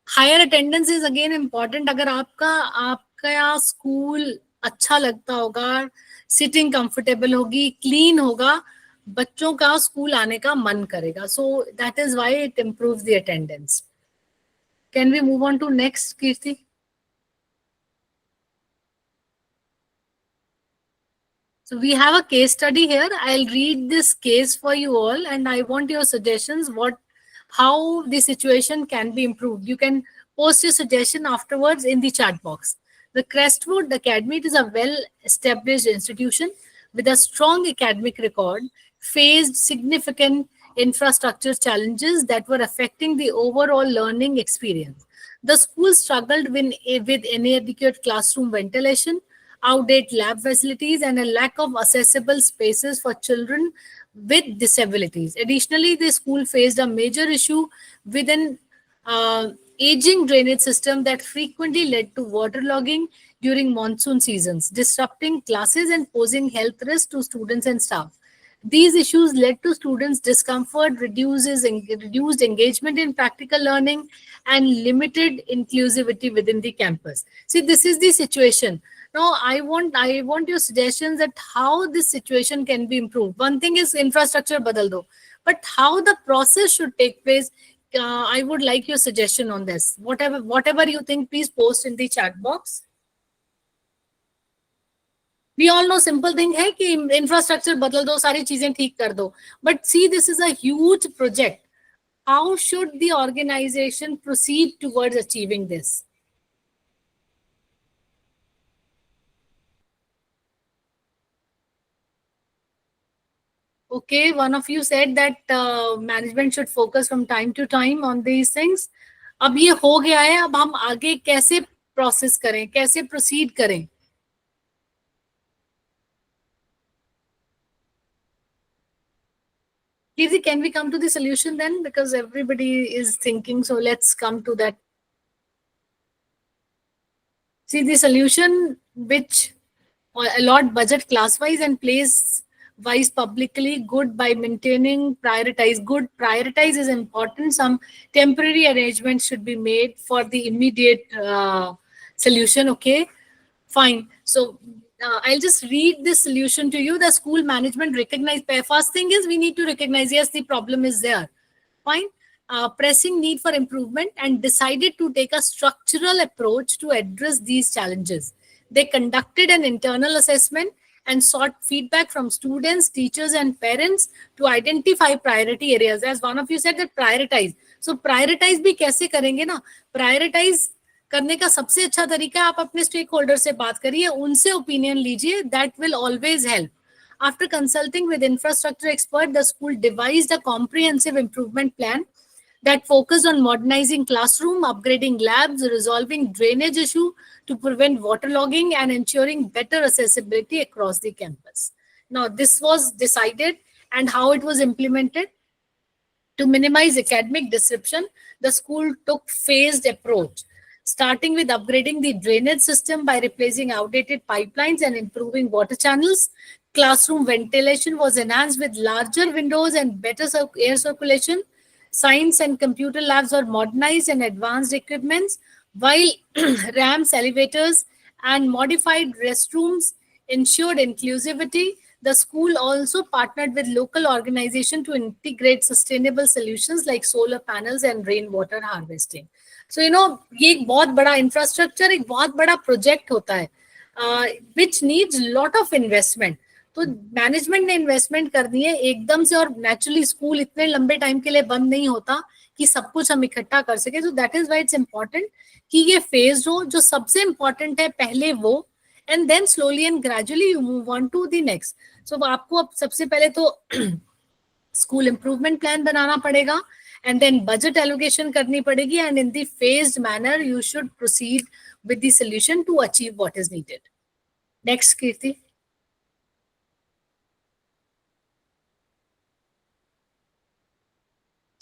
Speaker 2: Higher attendance is again important. अगर आपका school अच्छा लगता होगा, sitting comfortable होगी, clean होगा, बच्चों का school आने का मन करेगा. So that is why it improves the attendance. Can we move on to next, Kirti? So we have a case study here. I'll read this case for you all, and I want your suggestions how the situation can be improved. You can post your suggestion afterwards in the chat box. The Crestwood Academy, it is a well-established institution with a strong academic record, faced significant infrastructure challenges that were affecting the overall learning experience. The school struggled with inadequate classroom ventilation, outdated lab facilities, and a lack of accessible spaces for children with disabilities. Additionally, the school faced a major issue with an aging drainage system that frequently led to waterlogging during monsoon seasons, disrupting classes and posing health risks to students and staff. These issues led to students' discomfort, reduced engagement in practical learning, and limited inclusivity within the campus. See, this is the situation. Now, I want your suggestions that how this situation can be improved. One thing is infrastructure badal do, but how the process should take place. I would like your suggestion on this. Whatever you think, please post in the chat box. We all know simple thing है कि infrastructure बदल दो, सारी चीजें ठीक कर दो. But see, this is a huge project. How should the organization proceed towards achieving this? Okay, one of you said that management should focus from time to time on these things. अब ये हो गया है, अब हम आगे कैसे process करें, कैसे proceed करें? Kirti, can we come to the solution then? Because everybody is thinking, so let's come to that. See, the solution which allot budget class-wise and place-wise publicly good by maintaining prioritize. Good prioritize is important. Some temporary arrangements should be made for the immediate solution. Okay, fine. So I'll just read this solution to you. The school management recognize. First thing is we need to recognize, yes, the problem is there. Fine. Pressing need for improvement, and decided to take a structural approach to address these challenges. They conducted an internal assessment and sought feedback from students, teachers, and parents to identify priority areas. As one of you said, that prioritize. So prioritize भी कैसे करेंगे ना, prioritise करने का सबसे अच्छा तरीका है आप अपने स्टेक होल्डर से बात करिए, उनसे ओपिनियन लीजिए, that will always help. After consulting with infrastructure expert, the school devised a comprehensive improvement plan that focused on modernizing classroom, upgrading labs, resolving drainage issue to prevent waterlogging, and ensuring better accessibility across the campus. Now, this was decided, and how it was implemented. To minimize academic disruption, the school took phased approach, starting with upgrading the drainage system by replacing outdated pipelines and improving water channels. Classroom ventilation was enhanced with larger windows and better air circulation. Science and computer labs were modernized and advanced equipments, while ramps, elevators, and modified restrooms ensured inclusivity. The school also partnered with local organizations to integrate sustainable solutions like solar panels and rainwater harvesting. So, ये एक बहुत बड़ा infrastructure, एक बहुत बड़ा project होता है, which needs lot of investment. तो मैनेजमेंट ने इन्वेस्टमेंट करनी है एकदम से, और नेचुरली स्कूल इतने लंबे टाइम के लिए बंद नहीं होता कि सब कुछ हम इकट्ठा कर सके. So that is why it's important कि ये फेज हो, जो सबसे इम्पोर्टेंट है पहले वो, and then slowly and gradually you move on to the next. So आपको अब सबसे पहले तो स्कूल इम्प्रूवमेंट प्लान बनाना पड़ेगा, and then budget allocation करनी पड़ेगी, and in the phased manner you should proceed with the solution to achieve what is needed. Next, Kirti.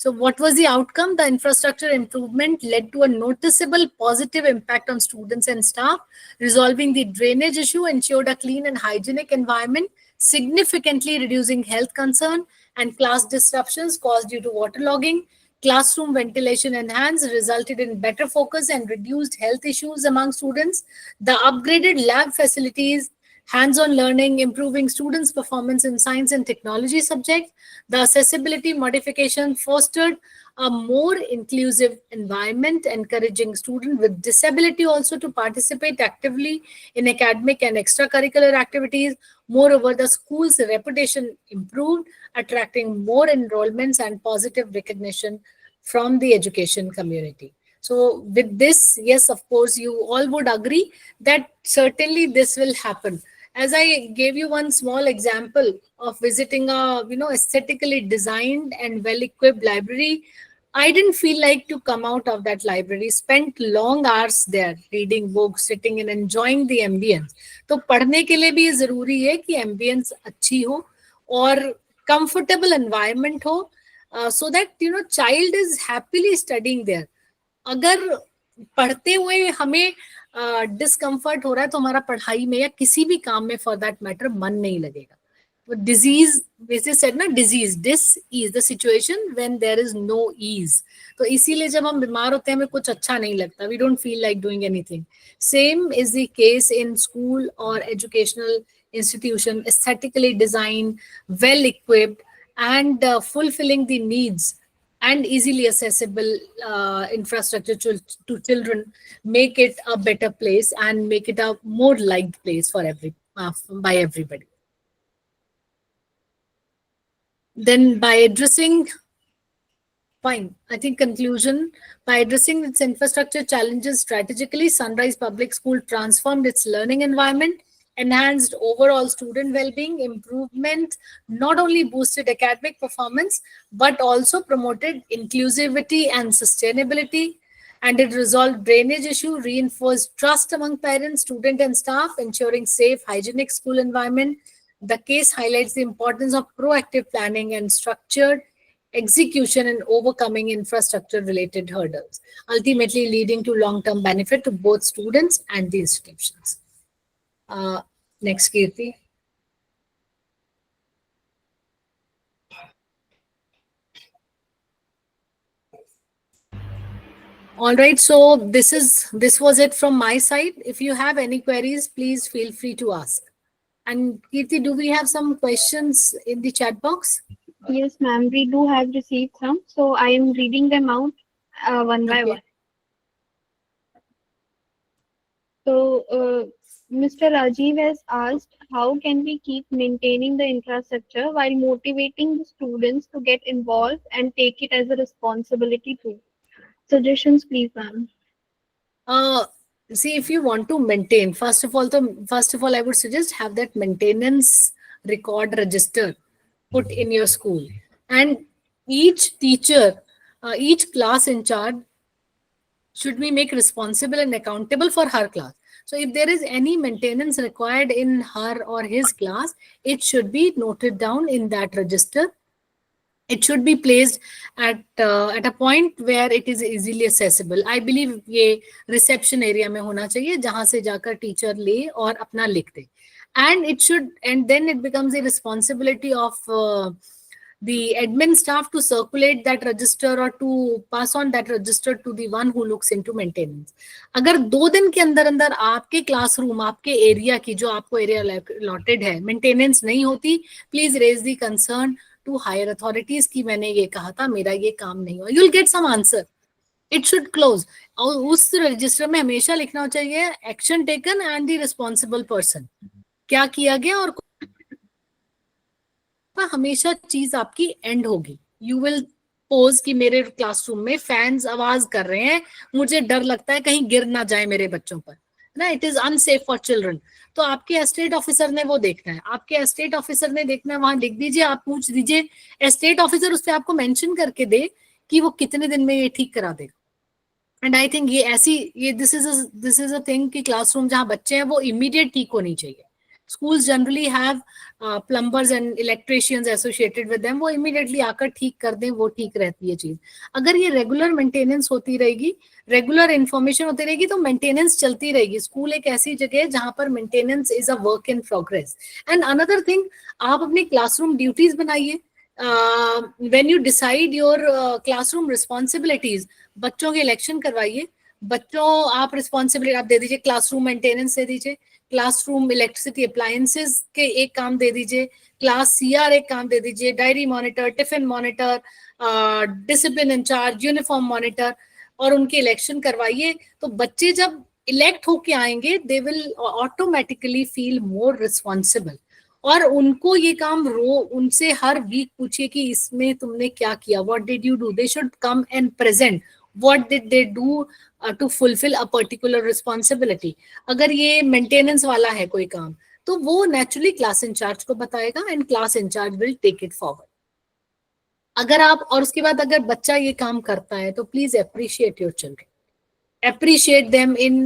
Speaker 2: So what was the outcome? The infrastructure improvement led to a noticeable positive impact on students and staff. Resolving the drainage issue ensured a clean and hygienic environment, significantly reducing health concern and class disruptions caused due to waterlogging. Classroom ventilation enhanced resulted in better focus and reduced health issues among students. The upgraded lab facilities, hands-on learning, improving students' performance in science and technology subjects. The accessibility modification fostered a more inclusive environment, encouraging students with disability also to participate actively in academic and extracurricular activities. Moreover, the school's reputation improved, attracting more enrollments and positive recognition from the education community. So with this, yes, of course, you all would agree that certainly this will happen. As I gave you one small example of visiting a, aesthetically designed and well-equipped library, I didn't feel like to come out of that library, spent long hours there, reading books, sitting and enjoying the ambience. तो पढ़ने के लिए भी ज़रूरी है कि ambience अच्छी हो और comfortable environment हो, so that, child is happily studying there. अगर पढ़ते हुए हमें डिस्कम्फर्ट हो रहा है तो हमारा पढ़ाई में या किसी भी काम में फॉर दैट मैटर मन नहीं लगेगा. डिजीज, वैसे सेड ना, disease dis is the situation when there is no ease. तो इसीलिए जब हम बीमार होते हैं हमें कुछ अच्छा नहीं लगता, we don't feel like doing anything. Same is the case in school और educational institution, aesthetically designed, well equipped, and fulfilling the needs and easily accessible infrastructure to children make it a better place and make it a more liked place for by everybody. Then by addressing, fine, I think conclusion, by addressing its infrastructure challenges strategically, Sunrise Public School transformed its learning environment, enhanced overall student well-being. Improvement not only boosted academic performance, but also promoted inclusivity and sustainability. And it resolved drainage issue, reinforced trust among parents, students, and staff, ensuring safe, hygienic school environment. The case highlights the importance of proactive planning and structured execution in overcoming infrastructure-related hurdles, ultimately leading to long-term benefit to both students and the institutions. Next, Kirti. All right, so this was it from my side. If you have any queries, please feel free to ask. And Kirti, do we have some questions in the chat box?
Speaker 1: Yes, ma'am, we do have received some, so I am reading them out one by one. So Mr. Rajiv has asked, how can we keep maintaining the infrastructure while motivating the students to get involved and take it as a responsibility too? Suggestions, please, ma'am.
Speaker 2: Uh, See, if you want to maintain, first of all, I would suggest have that maintenance record register put in your school, and each teacher, each class in charge should be make responsible and accountable for her class. So if there is any maintenance required in her or his class, it should be noted down in that register. It should be placed at a point where it is easily accessible. I believe ये reception area में होना चाहिए जहां से जाकर teacher ले और अपना लिख दे. And then it becomes the responsibility of the admin staff to circulate that register or to pass on that register to the one who looks into maintenance. अगर 2 दिन के अंदर अंदर आपके क्लासरूम, आपके एरिया की जो आपको एरिया अलॉटेड है, मेंटेनेंस नहीं होती, please raise the concern to higher authorities की मैंने ये कहा था, मेरा ये काम नहीं हुआ. You will get some answer. It should close. और उस रजिस्टर में हमेशा लिखना चाहिए action taken and the responsible person, क्या किया गया, और हमेशा चीज आपकी एंड होगी. यू विल पोज कि मेरे क्लासरूम में फैंस आवाज कर रहे हैं, मुझे डर लगता है कहीं गिर ना जाए मेरे बच्चों पर ना, it is unsafe for children. तो आपके एस्टेट ऑफिसर ने वो देखना है, आपके एस्टेट ऑफिसर ने देखना है, वहां लिख दीजिए, आप पूछ दीजिए, एस्टेट ऑफिसर उस पर आपको मेंशन करके दे कि वो कितने दिन में ये ठीक करा देगा. एंड आई थिंक ये दिस इज अ थिंग कि क्लासरूम जहां बच्चे हैं वो इमीडिएट ठीक होनी चाहिए. Schools generally have plumbers and electricians associated with them, वो immediately आकर ठीक कर दें, वो ठीक रहती है चीज. अगर ये रेगुलर मेंटेनेंस होती रहेगी, रेगुलर इंफॉर्मेशन होती रहेगी, तो मेंटेनेंस चलती रहेगी. स्कूल एक ऐसी जगह है जहां पर maintenance is a work in progress. And another thing, आप अपनी क्लासरूम ड्यूटीज बनाइए. When you decide your classroom responsibilities, बच्चों के इलेक्शन करवाइए. बच्चों आप रिस्पॉन्सिबिलिटी आप दे दीजिए, क्लासरूम मेंटेनेंस दे दीजिए, क्लासरूम इलेक्ट्रिसिटी अप्लायंसेस के एक काम दे दीजिए, क्लास सीआर एक काम दे दीजिए, diary monitor, tiffin monitor, discipline incharge, uniform monitor, और उनके इलेक्शन करवाइए. तो बच्चे जब इलेक्ट होके आएंगे, they will automatically feel more responsible. और उनको ये काम उनसे हर वीक पूछिए कि इसमें तुमने क्या किया, what did you do. They should come and present what did they do to fulfill a particular responsibility. अगर ये मेंटेनेंस वाला है कोई काम, तो वो नेचुरली क्लास इंचार्ज को बताएगा and class incharge will take it forward. अगर आप, और उसके बाद अगर बच्चा ये काम करता है, तो please appreciate your children, appreciate them. In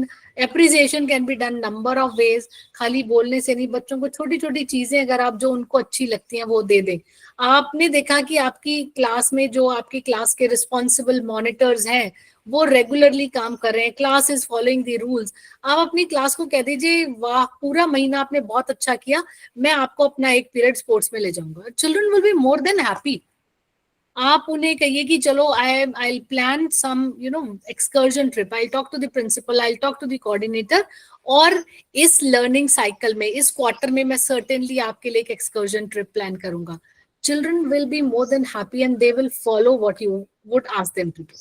Speaker 2: appreciation can be done number of ways. खाली बोलने से नहीं, बच्चों को छोटी छोटी चीजें अगर आप जो उनको अच्छी लगती हैं वो दे दें. आपने देखा कि आपकी क्लास में जो आपकी क्लास के रिस्पॉन्सिबल मॉनिटर्स हैं वो रेगुलरली काम कर रहे हैं, class is following the rules. आप अपनी क्लास को कह दीजिए, वाह पूरा महीना आपने बहुत अच्छा किया, मैं आपको अपना एक पीरियड स्पोर्ट्स में ले जाऊंगा. Children will be more than happy. आप उन्हें कहिए कि चलो I plan some excursion trip, I talk to the principal, I talk to the coordinator, और इस लर्निंग साइकिल में, इस क्वार्टर में मैं सर्टेनली आपके लिए एक एक्सकर्जन ट्रिप प्लान करूंगा. Children will be more than happy and they will follow what you would ask them to do.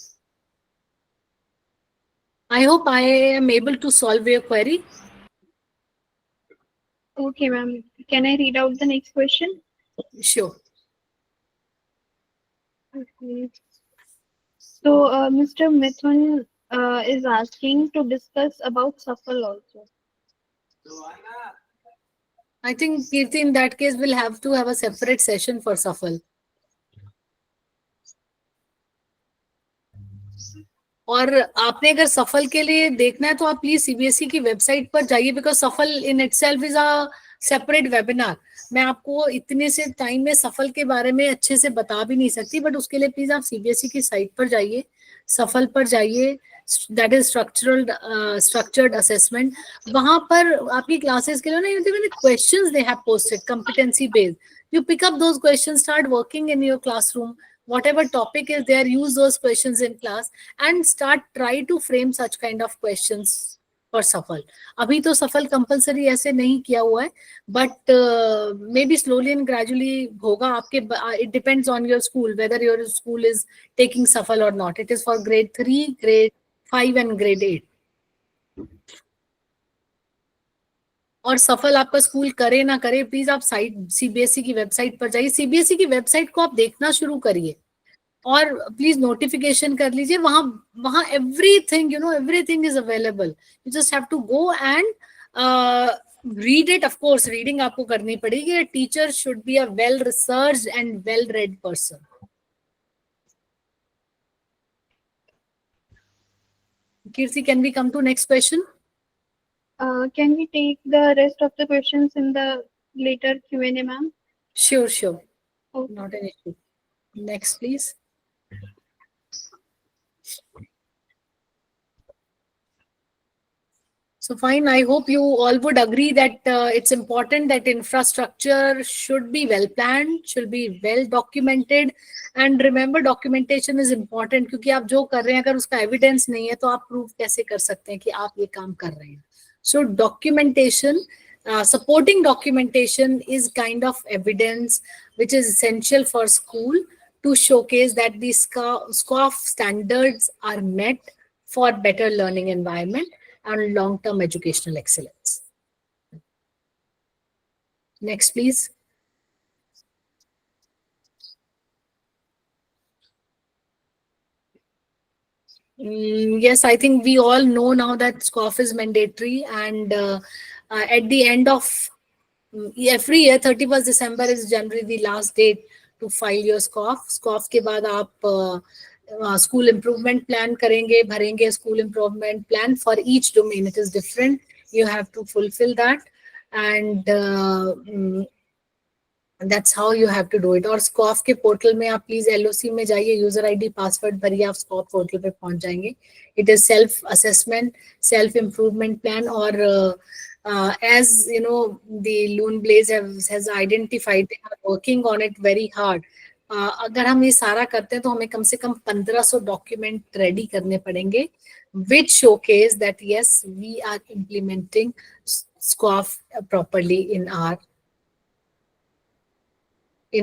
Speaker 2: I hope I am able to solve your query.
Speaker 1: Okay, ma'am. Can I read out the next question?
Speaker 2: Sure.
Speaker 1: Okay. So, Mr. Mithun is asking to discuss about SAFL also.
Speaker 2: I think, Kirti, in that case, we'll have to have a separate session for SAFL. और आपने अगर सफल के लिए देखना है तो आप प्लीज सीबीएसई की वेबसाइट पर जाइए, बिकॉज सफल in itself is a separate webinar. मैं आपको इतने से टाइम में सफल के बारे में अच्छे से बता भी नहीं सकती, बट उसके लिए प्लीज आप सीबीएसई की साइट पर जाइए, सफल पर जाइए, दैट इज स्ट्रक्चर्ड असेसमेंट. वहां पर आपकी क्लासेस के लिए ना questions they have posted competency based. You pick up those questions, start working in your classroom. Whatever topic is there, use those questions in class and try to frame such kind of questions for सफल. अभी तो सफल compulsory ऐसे नहीं किया हुआ है, but may be slowly and gradually होगा आपके. It depends on your school whether your school is taking सफल or not. It is for grade 3, grade 5 and grade 8. और सफल आपका स्कूल करे ना करे, प्लीज आप साइट सीबीएसई की वेबसाइट पर जाइए, सीबीएसई की वेबसाइट को आप देखना शुरू करिए और प्लीज नोटिफिकेशन कर लीजिए, वहां वहां everything everything is available, you just have to go and read it. Of course reading आपको करनी पड़ेगी, teacher should be a well research and well read person. Kirti, can we come to next question?
Speaker 1: Can we take the rest of the questions in the later Q&A, ma'am?
Speaker 2: Sure.
Speaker 1: Okay.
Speaker 2: Not an issue. Next, please. So fine, I hope you all would agree that it's important that infrastructure should be well planned, should be well documented, and remember documentation is important, क्योंकि आप जो कर रहे हैं अगर उसका evidence नहीं है तो आप prove कैसे कर सकते हैं कि आप ये काम कर रहे हैं. So documentation, supporting documentation is kind of evidence which is essential for school to showcase that the SCOF standards are met for better learning environment and long-term educational excellence. Next, please. Yes, I think we all know now that SCOF is mandatory, and at the end of every year, 31st December is generally the last date to file your SCOF. SCOF के बाद आप school improvement plan करेंगे, भरेंगे school improvement plan for each domain. It is different. You have to fulfill that, and that's how you have to do it. और SCOF के portal में आप please LOC में जाइए, यूजर ID पासवर्ड भरिए, आप SCOF पोर्टल पे पहुंच जाएंगे. It is self assessment, self improvement plan, और as you know, the Loon Blaze has identified, they are working on it very hard. अगर हम ये सारा करते हैं तो हमें कम से कम 1500 डॉक्यूमेंट रेडी करने पड़ेंगे, which showcase that yes, we are implementing SCOF properly in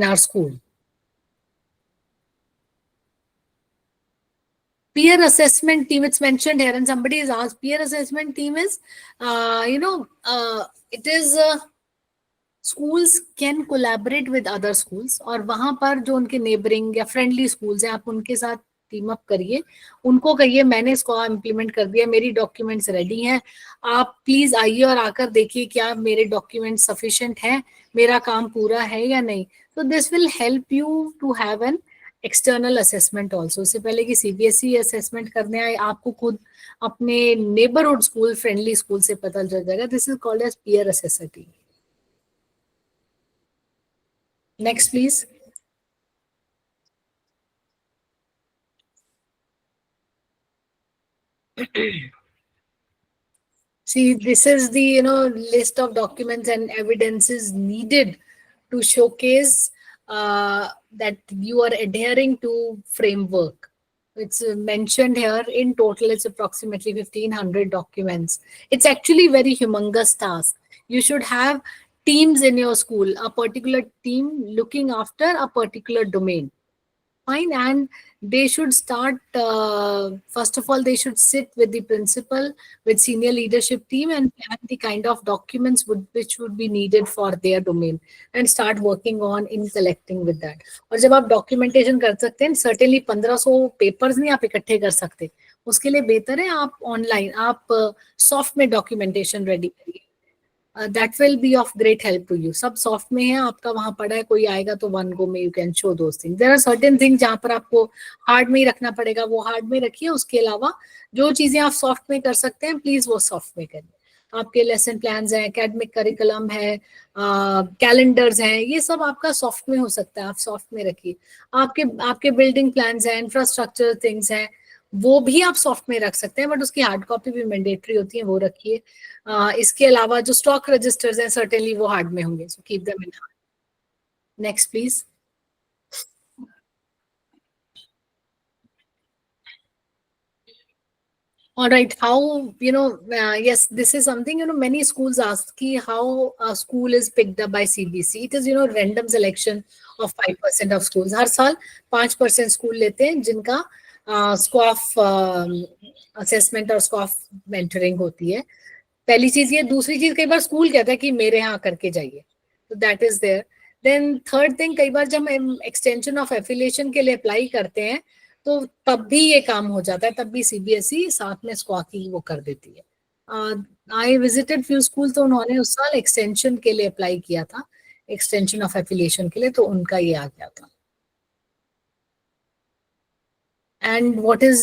Speaker 2: our school. Peer assessment team, it's mentioned here, and somebody has asked, peer assessment team is, it is schools can collaborate with other schools, और वहां पर जो उनके neighbouring या friendly schools हैं, आप उनके साथ टीम अप करिए, उनको कहिए मैंने इसको इम्प्लीमेंट कर दिया, मेरी डॉक्यूमेंट्स रेडी हैं, आप प्लीज आइए और आकर देखिए क्या मेरे डॉक्यूमेंट सफिशिएंट हैं, मेरा काम पूरा है या नहीं. तो this will help you to have an external assessment also. इससे पहले कि सीबीएसई असेसमेंट करने आए, आपको खुद अपने नेबरहुड स्कूल, फ्रेंडली स्कूल से पता चल जाएगा. This is called as peer assessor team. Next, please. See, this is the list of documents and evidences needed to showcase that you are adhering to framework. It's mentioned here. In total, it's approximately 1500 documents. It's actually very humongous task. You should have teams in your school, a particular team looking after a particular domain. Fine, and they should start, first of all, they should sit with the principal, with senior leadership team, and plan the kind of documents which would be needed for their domain, and start working on in collecting with that. और जब आप documentation कर सकते हैं, certainly 1500 papers नहीं आप इकट्ठे कर सकते, उसके लिए बेहतर है आप online, आप soft में documentation ready करिए. That will be of great help to you. सब सॉफ्ट में है, आपका वहां पड़ा है, कोई आएगा तो वन गो में you can show those things. There are certain things जहां पर आपको हार्ड में ही रखना पड़ेगा, वो हार्ड में रखिए. उसके अलावा जो चीजें आप सॉफ्ट में कर सकते हैं, प्लीज वो सॉफ्ट में करिए. आपके लेसन प्लान्स हैं, एकेडमिक करिकुलम है, कैलेंडर्स हैं, ये सब आपका सॉफ्ट में हो सकता है, आप सॉफ्ट में रखिए. आपके बिल्डिंग प्लान्स हैं, इंफ्रास्ट्रक्चर थिंग्स हैं, वो भी आप सॉफ्ट में रख सकते हैं, बट उसकी हार्ड कॉपी भी मैंडेटरी होती है, वो रखिए. इसके अलावा जो स्टॉक रजिस्टर्स हैं, सर्टेनली वो हार्ड में होंगे, so keep them in hard. Next please. All right, how, yes, this is something, many schools ask how a school is picked up by CBSE. It is, random selection of 5% of schools. हर साल 5% school लेते हैं जिनका SCOF assessment और SCOF mentoring होती है. पहली चीज ये, दूसरी चीज कई बार स्कूल कहता है कि मेरे यहाँ करके जाइए, तो that is there. Then third thing, कई बार जब हम एक्सटेंशन ऑफ एफिलिएशन के लिए अप्लाई करते हैं तो तब भी ये काम हो जाता है, तब भी सीबीएसई साथ में स्क्वा की वो कर देती है। आई विजिटेड फ्यू स्कूल, तो उन्होंने उस साल एक्सटेंशन के लिए अप्लाई किया था, एक्सटेंशन ऑफ एफिलिएशन के लिए, तो उनका ये आ गया था। And what is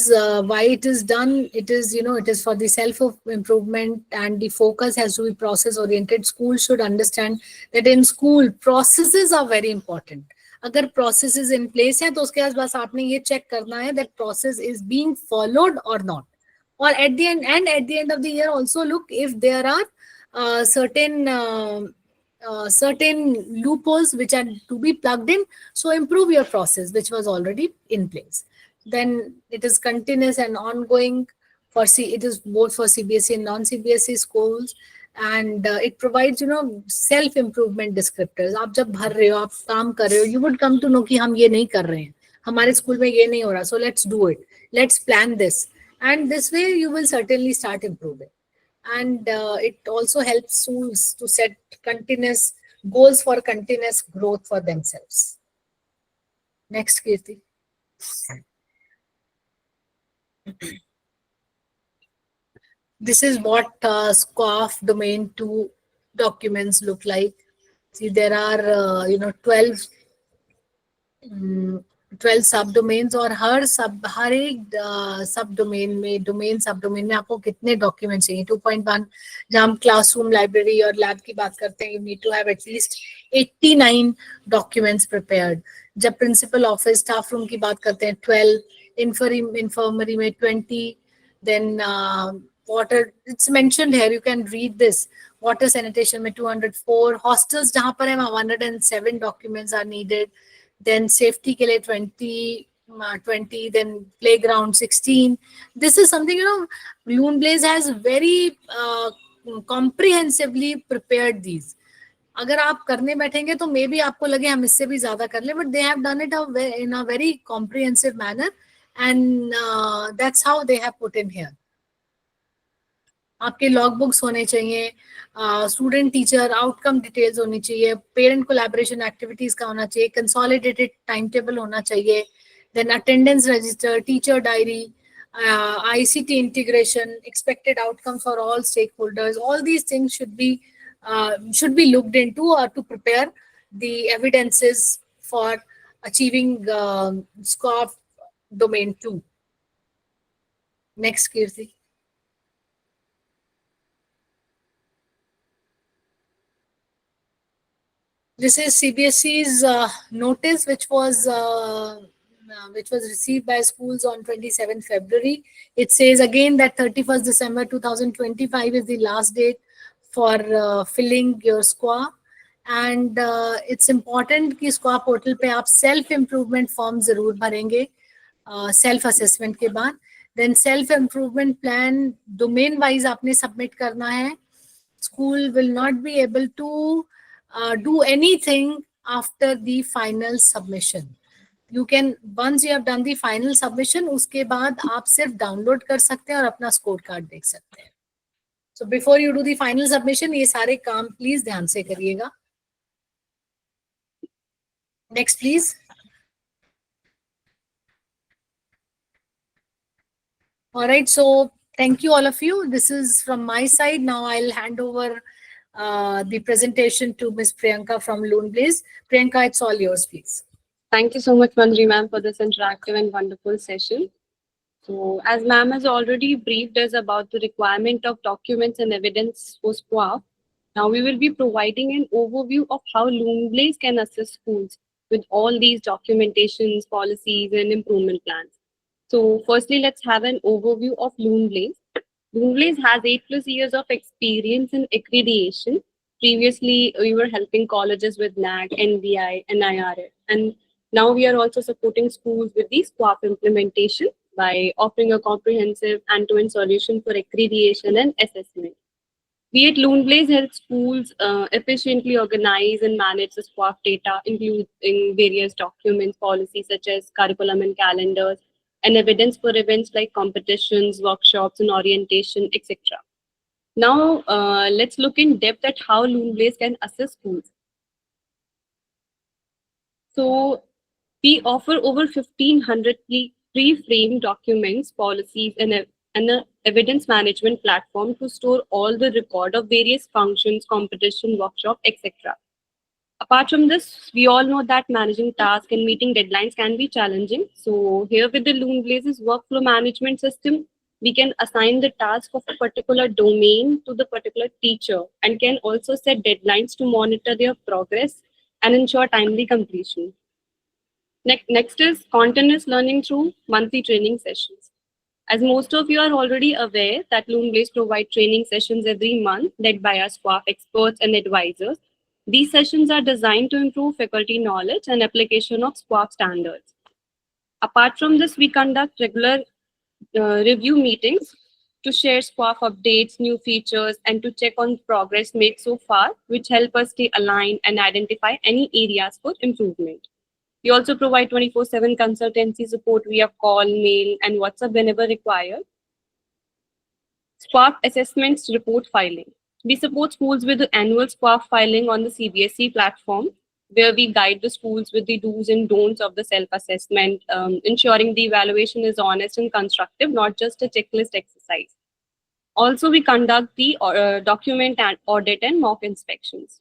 Speaker 2: why it is done, it is, you know, it is for the self improvement, and the focus has to be process oriented. School should understand that in school processes are very important. अगर processes in place है तो उसके बाद बस आपने ये check करना है that process is being followed or not. Or at the end, and at the end of the year also look if there are certain loopholes which are to be plugged in, so improve your process which was already in place. Then it is continuous and ongoing for it is both for CBSE and non-CBSE schools, and it provides, you know, self improvement descriptors. आप जब भर रहे हो, आप काम कर रहे हो, you would come to know कि हम ये नहीं कर रहे हैं, हमारे स्कूल में ये नहीं हो रहा, so let's do it, let's plan this, and this way you will certainly start improving. And it also helps schools to set continuous goals for continuous growth for themselves. Next, Kirti. This is what SCOF domain 2 documents look like. See, there are 12 सब domains, और हर एक सब domain में आपको कितने document चाहिए? 2.1, जहाँ हम क्लासरूम, लाइब्रेरी और लैब की बात करते हैं, you need to have at least 89 documents prepared. जब प्रिंसिपल ऑफिस, स्टाफ रूम की बात करते हैं 12, इन्फर्मरी में 20, then water, it's mentioned here, you can read this. Water sanitation में 204, हॉस्टल्स जहाँ पर है 107 documents are needed. Then safety के लिए 20, then playground 16. This is something, you know, Loonblaze has very comprehensively prepared these. अगर आप करने बैठेंगे तो मे बी आपको लगे हम इससे भी ज्यादा कर ले, but they have done it in a very comprehensive manner, and that's how they have put in here. आपके लॉग बुक्स होने चाहिए, स्टूडेंट टीचर आउटकम डिटेल्स होनी चाहिए, पेरेंट कोलैबोरेशन एक्टिविटीज का होना चाहिए, कंसोलिडेटेड टाइम टेबल होना चाहिए, then attendance register, teacher diary, ICT integration, expected outcome for all stakeholders. All these things should be looked into to prepare the evidences for achieving SCOF domain 2. Next, Kirti. This is CBSE's notice, which was received by schools on 27th February. It says again that 31st December 2025 is the last date for filling your SQA. And it's important कि SQA portal पे आप self improvement form जरूर भरेंगे self assessment के बाद. Then self improvement plan domain wise आपने submit करना है. School will not be able to do anything after the final submission. You can, once you have done the final submission, उसके बाद आप सिर्फ डाउनलोड कर सकते हैं और अपना स्कोर कार्ड देख सकते हैं. So before you do the final submission, ये सारे काम प्लीज ध्यान से करिएगा. Next, please. All right, so thank you all of you. This is from my side. Now I'll hand over the presentation to Ms. Priyanka from Loonblaze. Priyanka, it's all yours, please.
Speaker 3: Thank you so much, Manjari ma'am, for this interactive and wonderful session. So, as ma'am has already briefed us about the requirement of documents and evidence for SQA, now we will be providing an overview of how Loonblaze can assist schools with all these documentations, policies, and improvement plans. So, firstly, let's have an overview of Loonblaze. Loonblaze has 8+ years of experience in accreditation. Previously, we were helping colleges with NAAC, NBI, and IRF. And now we are also supporting schools with the SQAF implementation by offering a comprehensive end-to-end solution for accreditation and assessment. Be it Loonblaze helps schools efficiently organize and manage the SQAF data, including various documents, policies such as curriculum and calendars, and evidence for events like competitions, workshops, and orientation, etc. Now, let's look in depth at how LoonBlaze can assist schools. So, we offer over 1,500 pre-framed documents, policies, and an evidence management platform to store all the record of various functions, competition, workshop, etc. Apart from this, we all know that managing tasks and meeting deadlines can be challenging. So here with the LoonBlaze's workflow management system, we can assign the task of a particular domain to the particular teacher and can also set deadlines to monitor their progress and ensure timely completion. Next is continuous learning through monthly training sessions. As most of you are already aware that LoonBlaze provide training sessions every month led by our staff experts and advisors. These sessions are designed to improve faculty knowledge and application of SQUAF standards. Apart from this, we conduct regular review meetings to share SQUAF updates, new features, and to check on progress made so far, which help us stay aligned and identify any areas for improvement. We also provide 24/7 consultancy support via call, mail, and WhatsApp whenever required. SQUAF assessments report filing. We support schools with the annual SQUAF filing on the CBSE platform, where we guide the schools with the do's and don'ts of the self-assessment, ensuring the evaluation is honest and constructive, not just a checklist exercise. Also, we conduct the document and audit and mock inspections.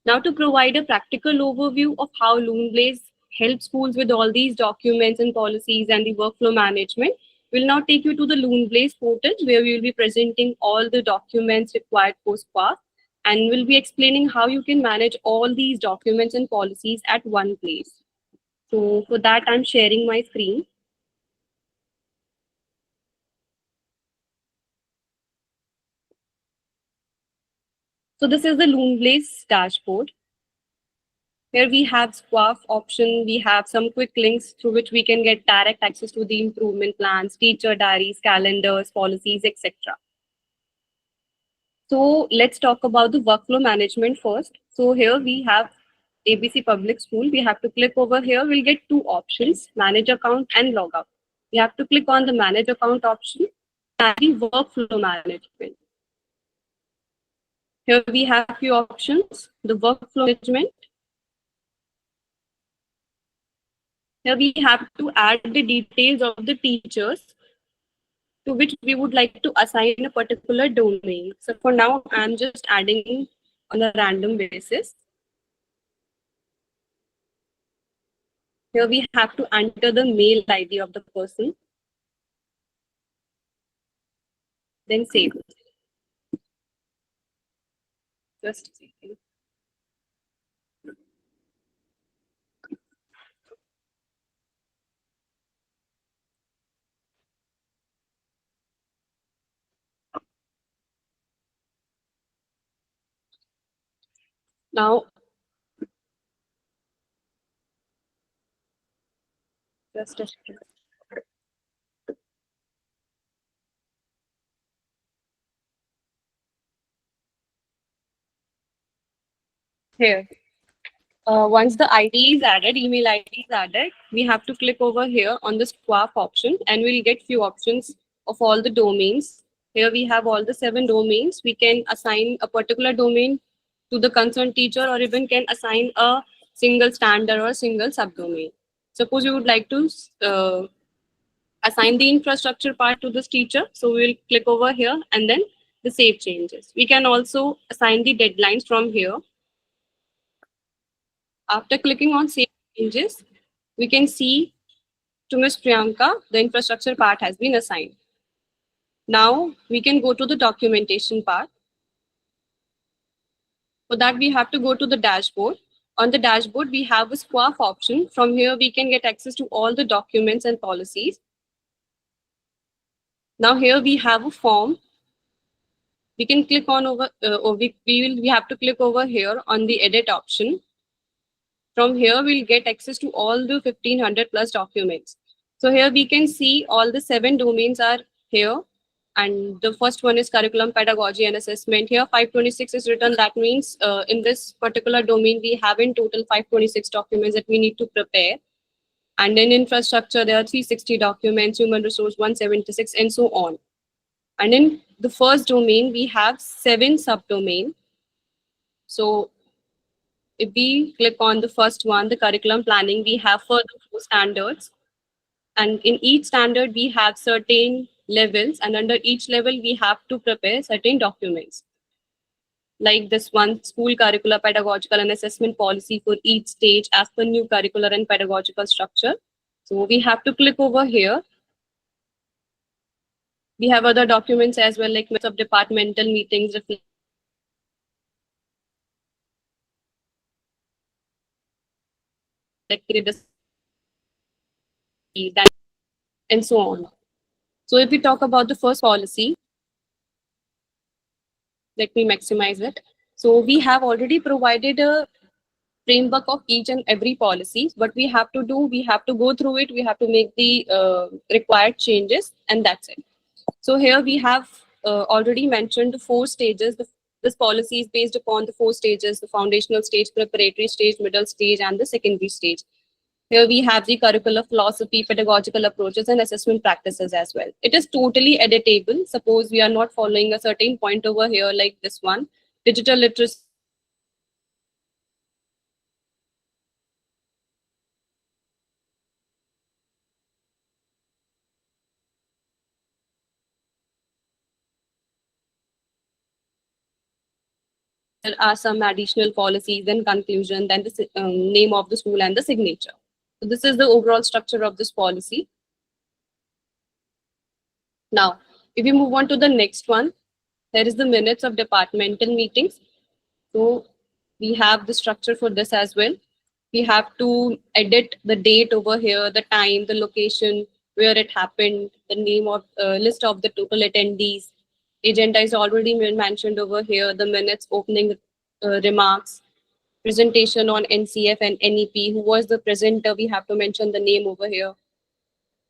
Speaker 3: Now, to provide a practical overview of how LoonBlaze helps schools with all these documents and policies and the workflow management, we'll now take you to the LoonBlaze portal where we will be presenting all the documents required for SQUAF, and we'll be explaining how you can manage all these documents and policies at one place. So for that, I'm sharing my screen. So this is the LoonBlaze dashboard. Here we have SQUAF option, we have some quick links through which we can get direct access to the improvement plans, teacher diaries, calendars, policies, etc. So let's talk about the workflow management first. So here we have ABC Public School. We have to click over here. We'll get two options, manage account and log out. We have to click on the manage account option and the workflow management. Here we have few options, the workflow management. Here we have to add the details of the teachers to which we would like to assign a particular domain. So for now, I'm just adding on a random basis. Here we have to enter the mail ID of the person. Then save. Just a second. Now, just a second. Here. Once the ID is added, email ID is added, we have to click over here on the SQUAF option and we'll get few options of all the domains. Here we have all the 7 domains. We can assign a particular domain to the concerned teacher or even can assign a single standard or single subdomain. Suppose you would like to assign the infrastructure part to this teacher. So we'll click over here and then the save changes. We can also assign the deadlines from here. After clicking on save changes, we can see to Ms. Priyanka, the infrastructure part has been assigned. Now we can go to the documentation part. For that, we have to go to the dashboard. On the dashboard, we have a SQUAF option. From here, we can get access to all the documents and policies. Now here we have a form. We can click on over, we have to click over here on the edit option. From here, we'll get access to all the 1,500 plus documents. So here we can see all the 7 domains are here. And the first one is curriculum, pedagogy, and assessment. Here 526 is written. That means in this particular domain, we have in total 526 documents that we need to prepare. And in infrastructure, there are 360 documents, human resource 176, and so on. And in the first domain, we have 7 subdomain. So if we click on the first one, the curriculum planning, we have further 4 standards. And in each standard, we have certain levels, and under each level, we have to prepare certain documents. Like this one, school curricular, pedagogical, and assessment policy for each stage as per new curricular and pedagogical structure. So we have to click over here. We have other documents as well, like minutes of departmental meetings, reflected, and so on. So if we talk about the first policy, let me maximize it. So we have already provided a framework of each and every policy. What we have to do, we have to go through it, we have to make the required changes, and that's it. So here we have already mentioned the 4 stages. This policy is based upon the 4 stages: the foundational stage, preparatory stage, middle stage, and the secondary stage. Here we have the curricular philosophy, pedagogical approaches, and assessment practices as well. It is totally editable. Suppose we are not following a certain point over here, like this one, digital literacy, there are some additional policies and conclusion, then the name of the school and the signature. So this is the overall structure of this policy. Now, if we move on to the next one, there is the minutes of departmental meetings. So we have the structure for this as well. We have to edit the date over here, the time, the location, where it happened, the name of list of the total attendees. Agenda is already been mentioned over here, the minutes, opening remarks, presentation on NCF and NEP. Who was the presenter? We have to mention the name over here.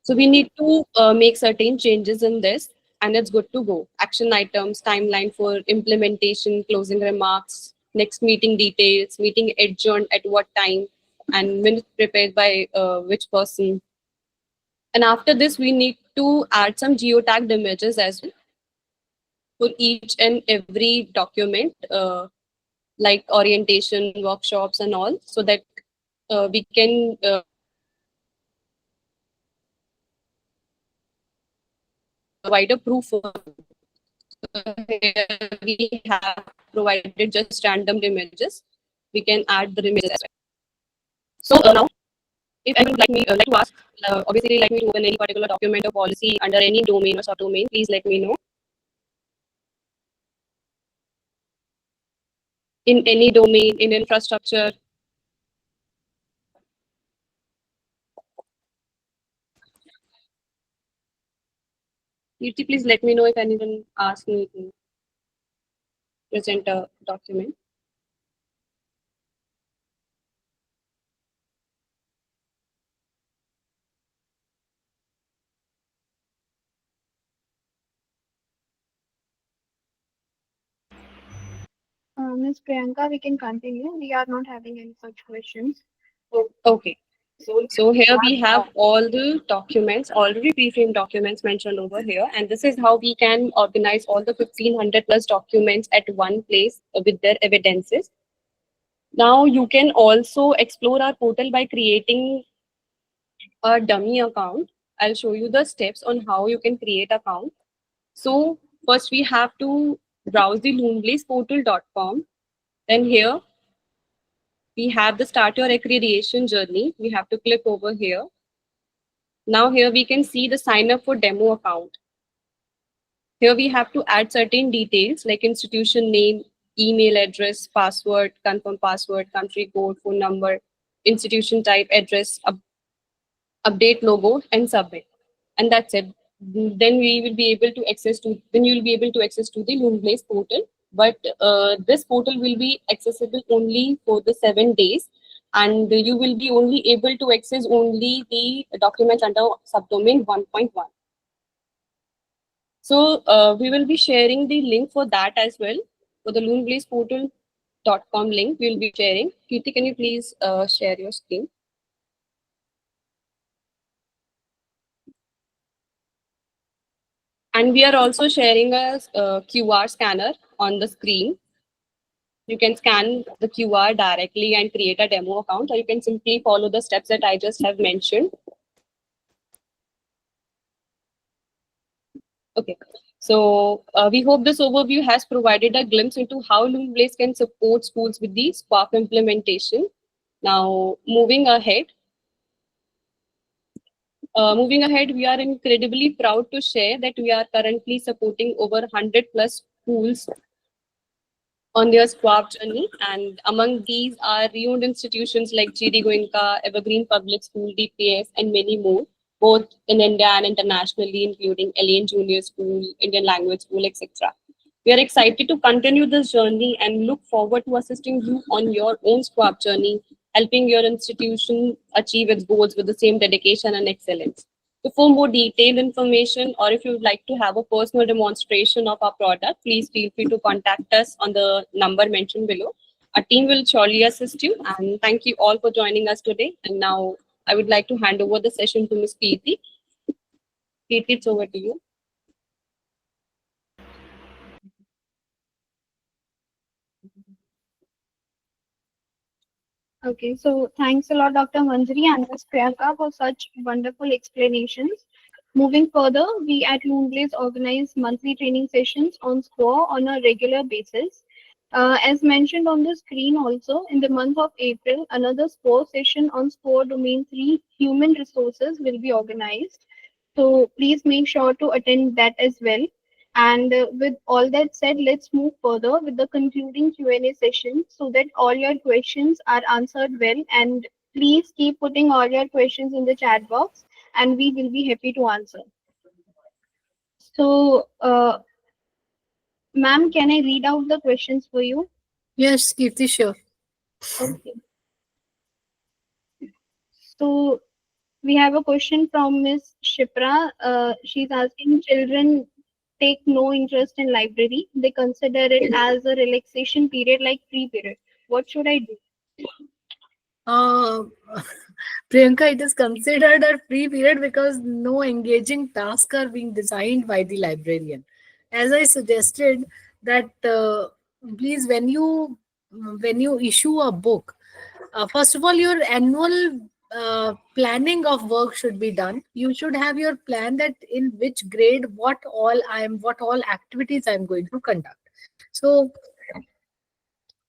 Speaker 3: So we need to make certain changes in this, and it's good to go. Action items, timeline for implementation, closing remarks, next meeting details, meeting adjourned at what time, and minutes prepared by which person. And after this, we need to add some geotagged images as well for each and every document, like orientation, workshops, and all, so that we can provide a proof. Here we have provided just random images. We can add the images as well. So now, if anyone would like to ask, obviously like me to open any particular document or policy under any domain or subdomain, please let me know. In any domain, in infrastructure. Kirti, please let me know if anyone asks me to present a document.
Speaker 1: Ms. Priyanka, we can continue. We are not having any such questions.
Speaker 3: Okay. So here we have all the documents, already pre-framed documents mentioned over here. And this is how we can organize all the 1500 plus documents at one place with their evidences. Now you can also explore our portal by creating a dummy account. I'll show you the steps on how you can create account. So first we have to browse the loonblazeportal.com. Then here we have the start your accreditation journey. We have to click over here. Now here we can see the sign up for demo account. Here we have to add certain details like institution name, email address, password, confirm password, country code, phone number, institution type, address, update logo, and submit. And that's it. Then we will be able to access to, then you will be able to access to the Loonblaze portal. But this portal will be accessible only for the 7 days. And you will be only able to access only the documents under subdomain 1.1. So we will be sharing the link for that as well. For the loonblazeportal.com link, we will be sharing. Kirti, can you please share your screen? And we are also sharing a QR scanner on the screen. You can scan the QR directly and create a demo account, or you can simply follow the steps that I just have mentioned. Okay, so we hope this overview has provided a glimpse into how LoonBlaze can support schools with the SPARK implementation. Now, moving ahead, we are incredibly proud to share that we are currently supporting over 100 plus schools on their SWAP journey. And among these are renowned institutions like GD Goenka, Evergreen Public School, DPS, and many more, both in India and internationally, including Alien Junior School, Indian Language School, etc. We are excited to continue this journey and look forward to assisting you on your own SWAP journey, helping your institution achieve its goals with the same dedication and excellence. So for more detailed information, or if you would like to have a personal demonstration of our product, please feel free to contact us on the number mentioned below. Our team will surely assist you. And thank you all for joining us today. And now I would like to hand over the session to Ms. Preeti. Preeti, it's over to you.
Speaker 1: Okay, so thanks a lot, Dr. Manjari and Ms. Priyanka, for such wonderful explanations. Moving further, we at LoonBlaze organize monthly training sessions on SCORE on a regular basis. As mentioned on the screen also, in the month of April, another SCORE session on SCORE Domain 3 Human Resources will be organized. So please make sure to attend that as well. And with all that said, let's move further with the concluding Q&A session so that all your questions are answered well. And please keep putting all your questions in the chat box and we will be happy to answer. So, ma'am, can I read out the questions for you?
Speaker 2: Yes, Kirti, sure.
Speaker 1: Okay. So, we have a question from Miss Shipra. She's asking, children take no interest in library. They consider it as a relaxation period like free period. What should I do?
Speaker 2: Priyanka, it is considered a free period because no engaging tasks are being designed by the librarian. As I suggested that please when you issue a book, first of all, your annual planning of work should be done. You should have your plan that in which grade what all activities I'm going to conduct. So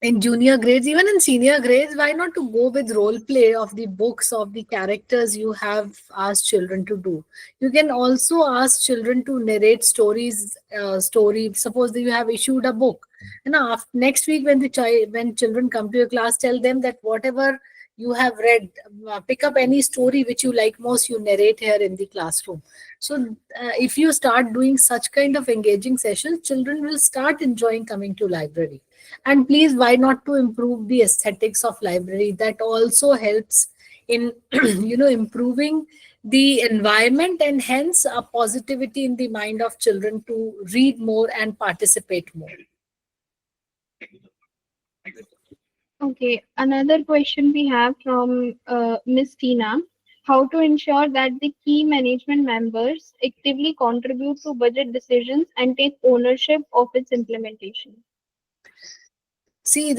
Speaker 2: in junior grades, even in senior grades, why not to go with role play of the books of the characters you have asked children to do. You can also ask children to narrate story. Suppose that you have issued a book, and after, next week when when children come to your class, tell them that whatever you have read, pick up any story which you like most, you narrate here in the classroom. So if you start doing such kind of engaging sessions, children will start enjoying coming to library. And please, why not to improve the aesthetics of library? That also helps in improving the environment, and hence a positivity in the mind of children to read more and participate more.
Speaker 1: Okay, another question we have from Ms. Tina. How to ensure that the key management members actively contribute to budget decisions and take ownership of its implementation?
Speaker 2: See,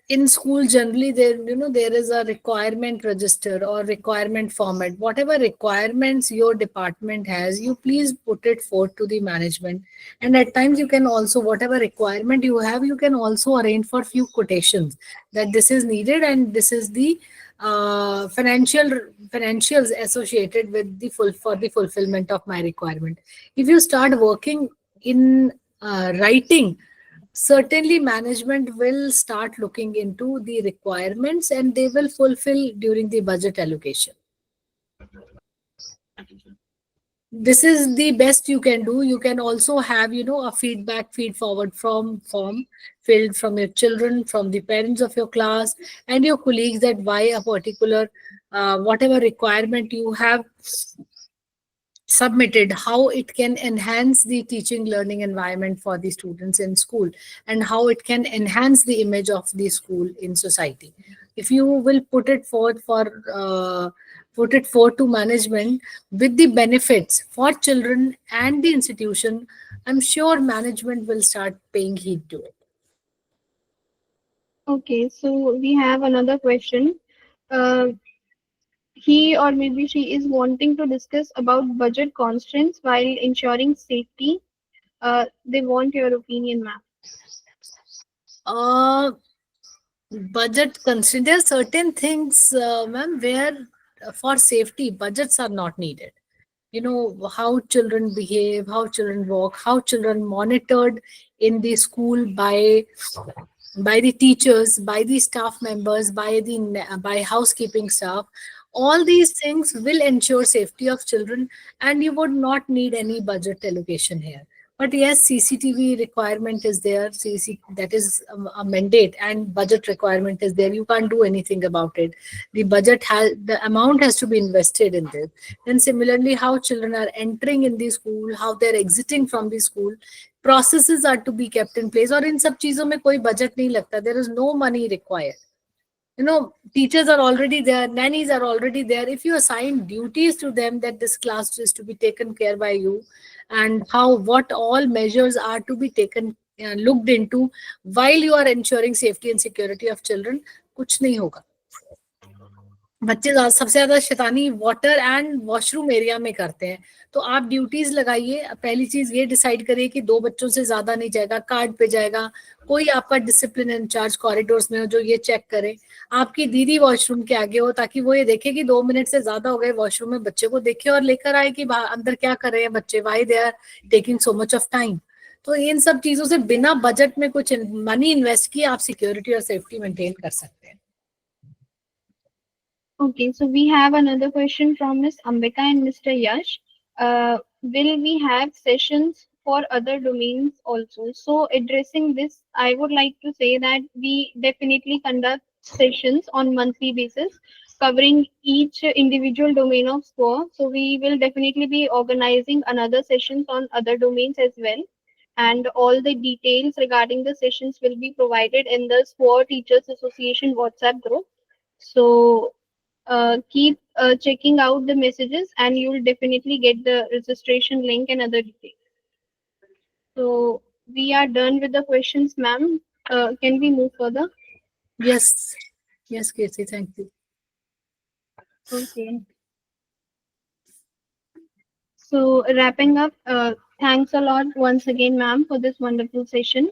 Speaker 2: in school generally there is a requirement register or requirement format. Whatever requirements your department has, you please put it forth to the management. And at times you can also, whatever requirement you have, you can also arrange for few quotations that this is needed and this is the financials associated with for the fulfillment of my requirement. If you start working in writing, certainly management will start looking into the requirements and they will fulfill during the budget allocation. This is the best you can do. You can also have a feed forward form filled from your children, from the parents of your class and your colleagues, that why a particular whatever requirement you have submitted, how it can enhance the teaching learning environment for the students in school, and how it can enhance the image of the school in society. If you will put it forth for put it forward to management with the benefits for children and the institution, I'm sure management will start paying heed to it.
Speaker 1: Okay, so we have another question. Uh, he or maybe she is wanting to discuss about budget constraints while ensuring safety. They want your opinion, ma'am.
Speaker 2: Uh, Budget consider certain things, ma'am, where for safety budgets are not needed. You know how children behave, how children walk, how children monitored in the school by the teachers, by the staff members, by housekeeping staff. All these things will ensure safety of children, and you would not need any budget allocation here. But yes, CCTV requirement is there. That is a mandate, and budget requirement is there. You can't do anything about it. The amount has to be invested in this. And similarly, how children are entering in the school, how they're exiting from the school, processes are to be kept in place. और इन सब चीजों में कोई budget नहीं लगता. There is no money required. You know, teachers are already there, nannies are already there. If you assign duties to them that this class is to be taken care by you, and what all measures are to be taken, looked into while you are ensuring safety and security of children, कुछ नहीं होगा. बच्चे सबसे ज्यादा शैतानी water and washroom area में करते हैं. तो आप ड्यूटीज लगाइए. पहली चीज ये डिसाइड करिए कि 2 बच्चों से ज्यादा नहीं जाएगा, कार्ड पे जाएगा. कोई आपका डिसिप्लिन इंचार्ज कॉरिडोर्स में हो जो ये चेक करे. आपकी दीदी वॉशरूम के आगे हो ताकि वो ये देखे कि 2 मिनट से ज्यादा हो गए वॉशरूम में, बच्चे को देखे और लेकर आए कि अंदर क्या कर रहे हैं बच्चे, why they are taking so much of time. तो इन सब चीजों से बिना बजट में कुछ मनी इन्वेस्ट किए आप सिक्योरिटी और सेफ्टी मेंटेन कर सकते हैं.
Speaker 1: Okay, so we have another question from Ms. Ambika and Mr. Yash. Will we have sessions for other domains also? So addressing this, I would like to say that we definitely conduct sessions on monthly basis covering each individual domain of SCORE. So we will definitely be organizing another sessions on other domains as well. And all the details regarding the sessions will be provided in the SCORE Teachers Association WhatsApp group. So keep checking out the messages and you'll definitely get the registration link and other details. So we are done with the questions, ma'am. Can we move further?
Speaker 2: Yes, Kirti, thank you.
Speaker 1: Okay. So wrapping up, thanks a lot once again, ma'am, for this wonderful session.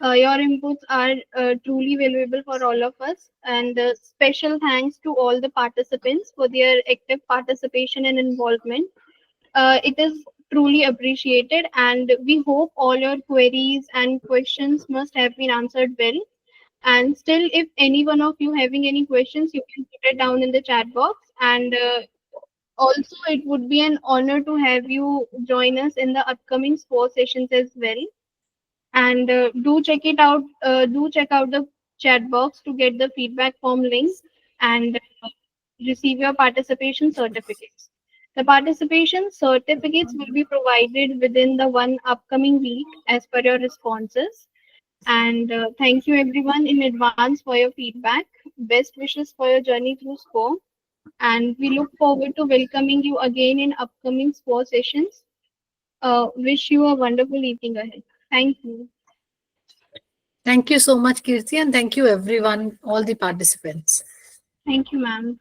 Speaker 1: Your inputs are truly valuable for all of us, and special thanks to all the participants for their active participation and involvement. It is truly appreciated, and we hope all your queries and questions must have been answered well. And still, if any one of you having any questions, you can put it down in the chat box. And also, it would be an honor to have you join us in the upcoming SCORE sessions as well. And do check it out. Do check out the chat box to get the feedback form links and receive your participation certificates. The participation certificates will be provided within the one upcoming week as per your responses. And thank you everyone in advance for your feedback. Best wishes for your journey through SCORE. And we look forward to welcoming you again in upcoming SCORE sessions. Wish you a wonderful evening ahead. Thank you.
Speaker 2: Thank you so much, Kirti, and thank you everyone, all the participants.
Speaker 1: Thank you, ma'am.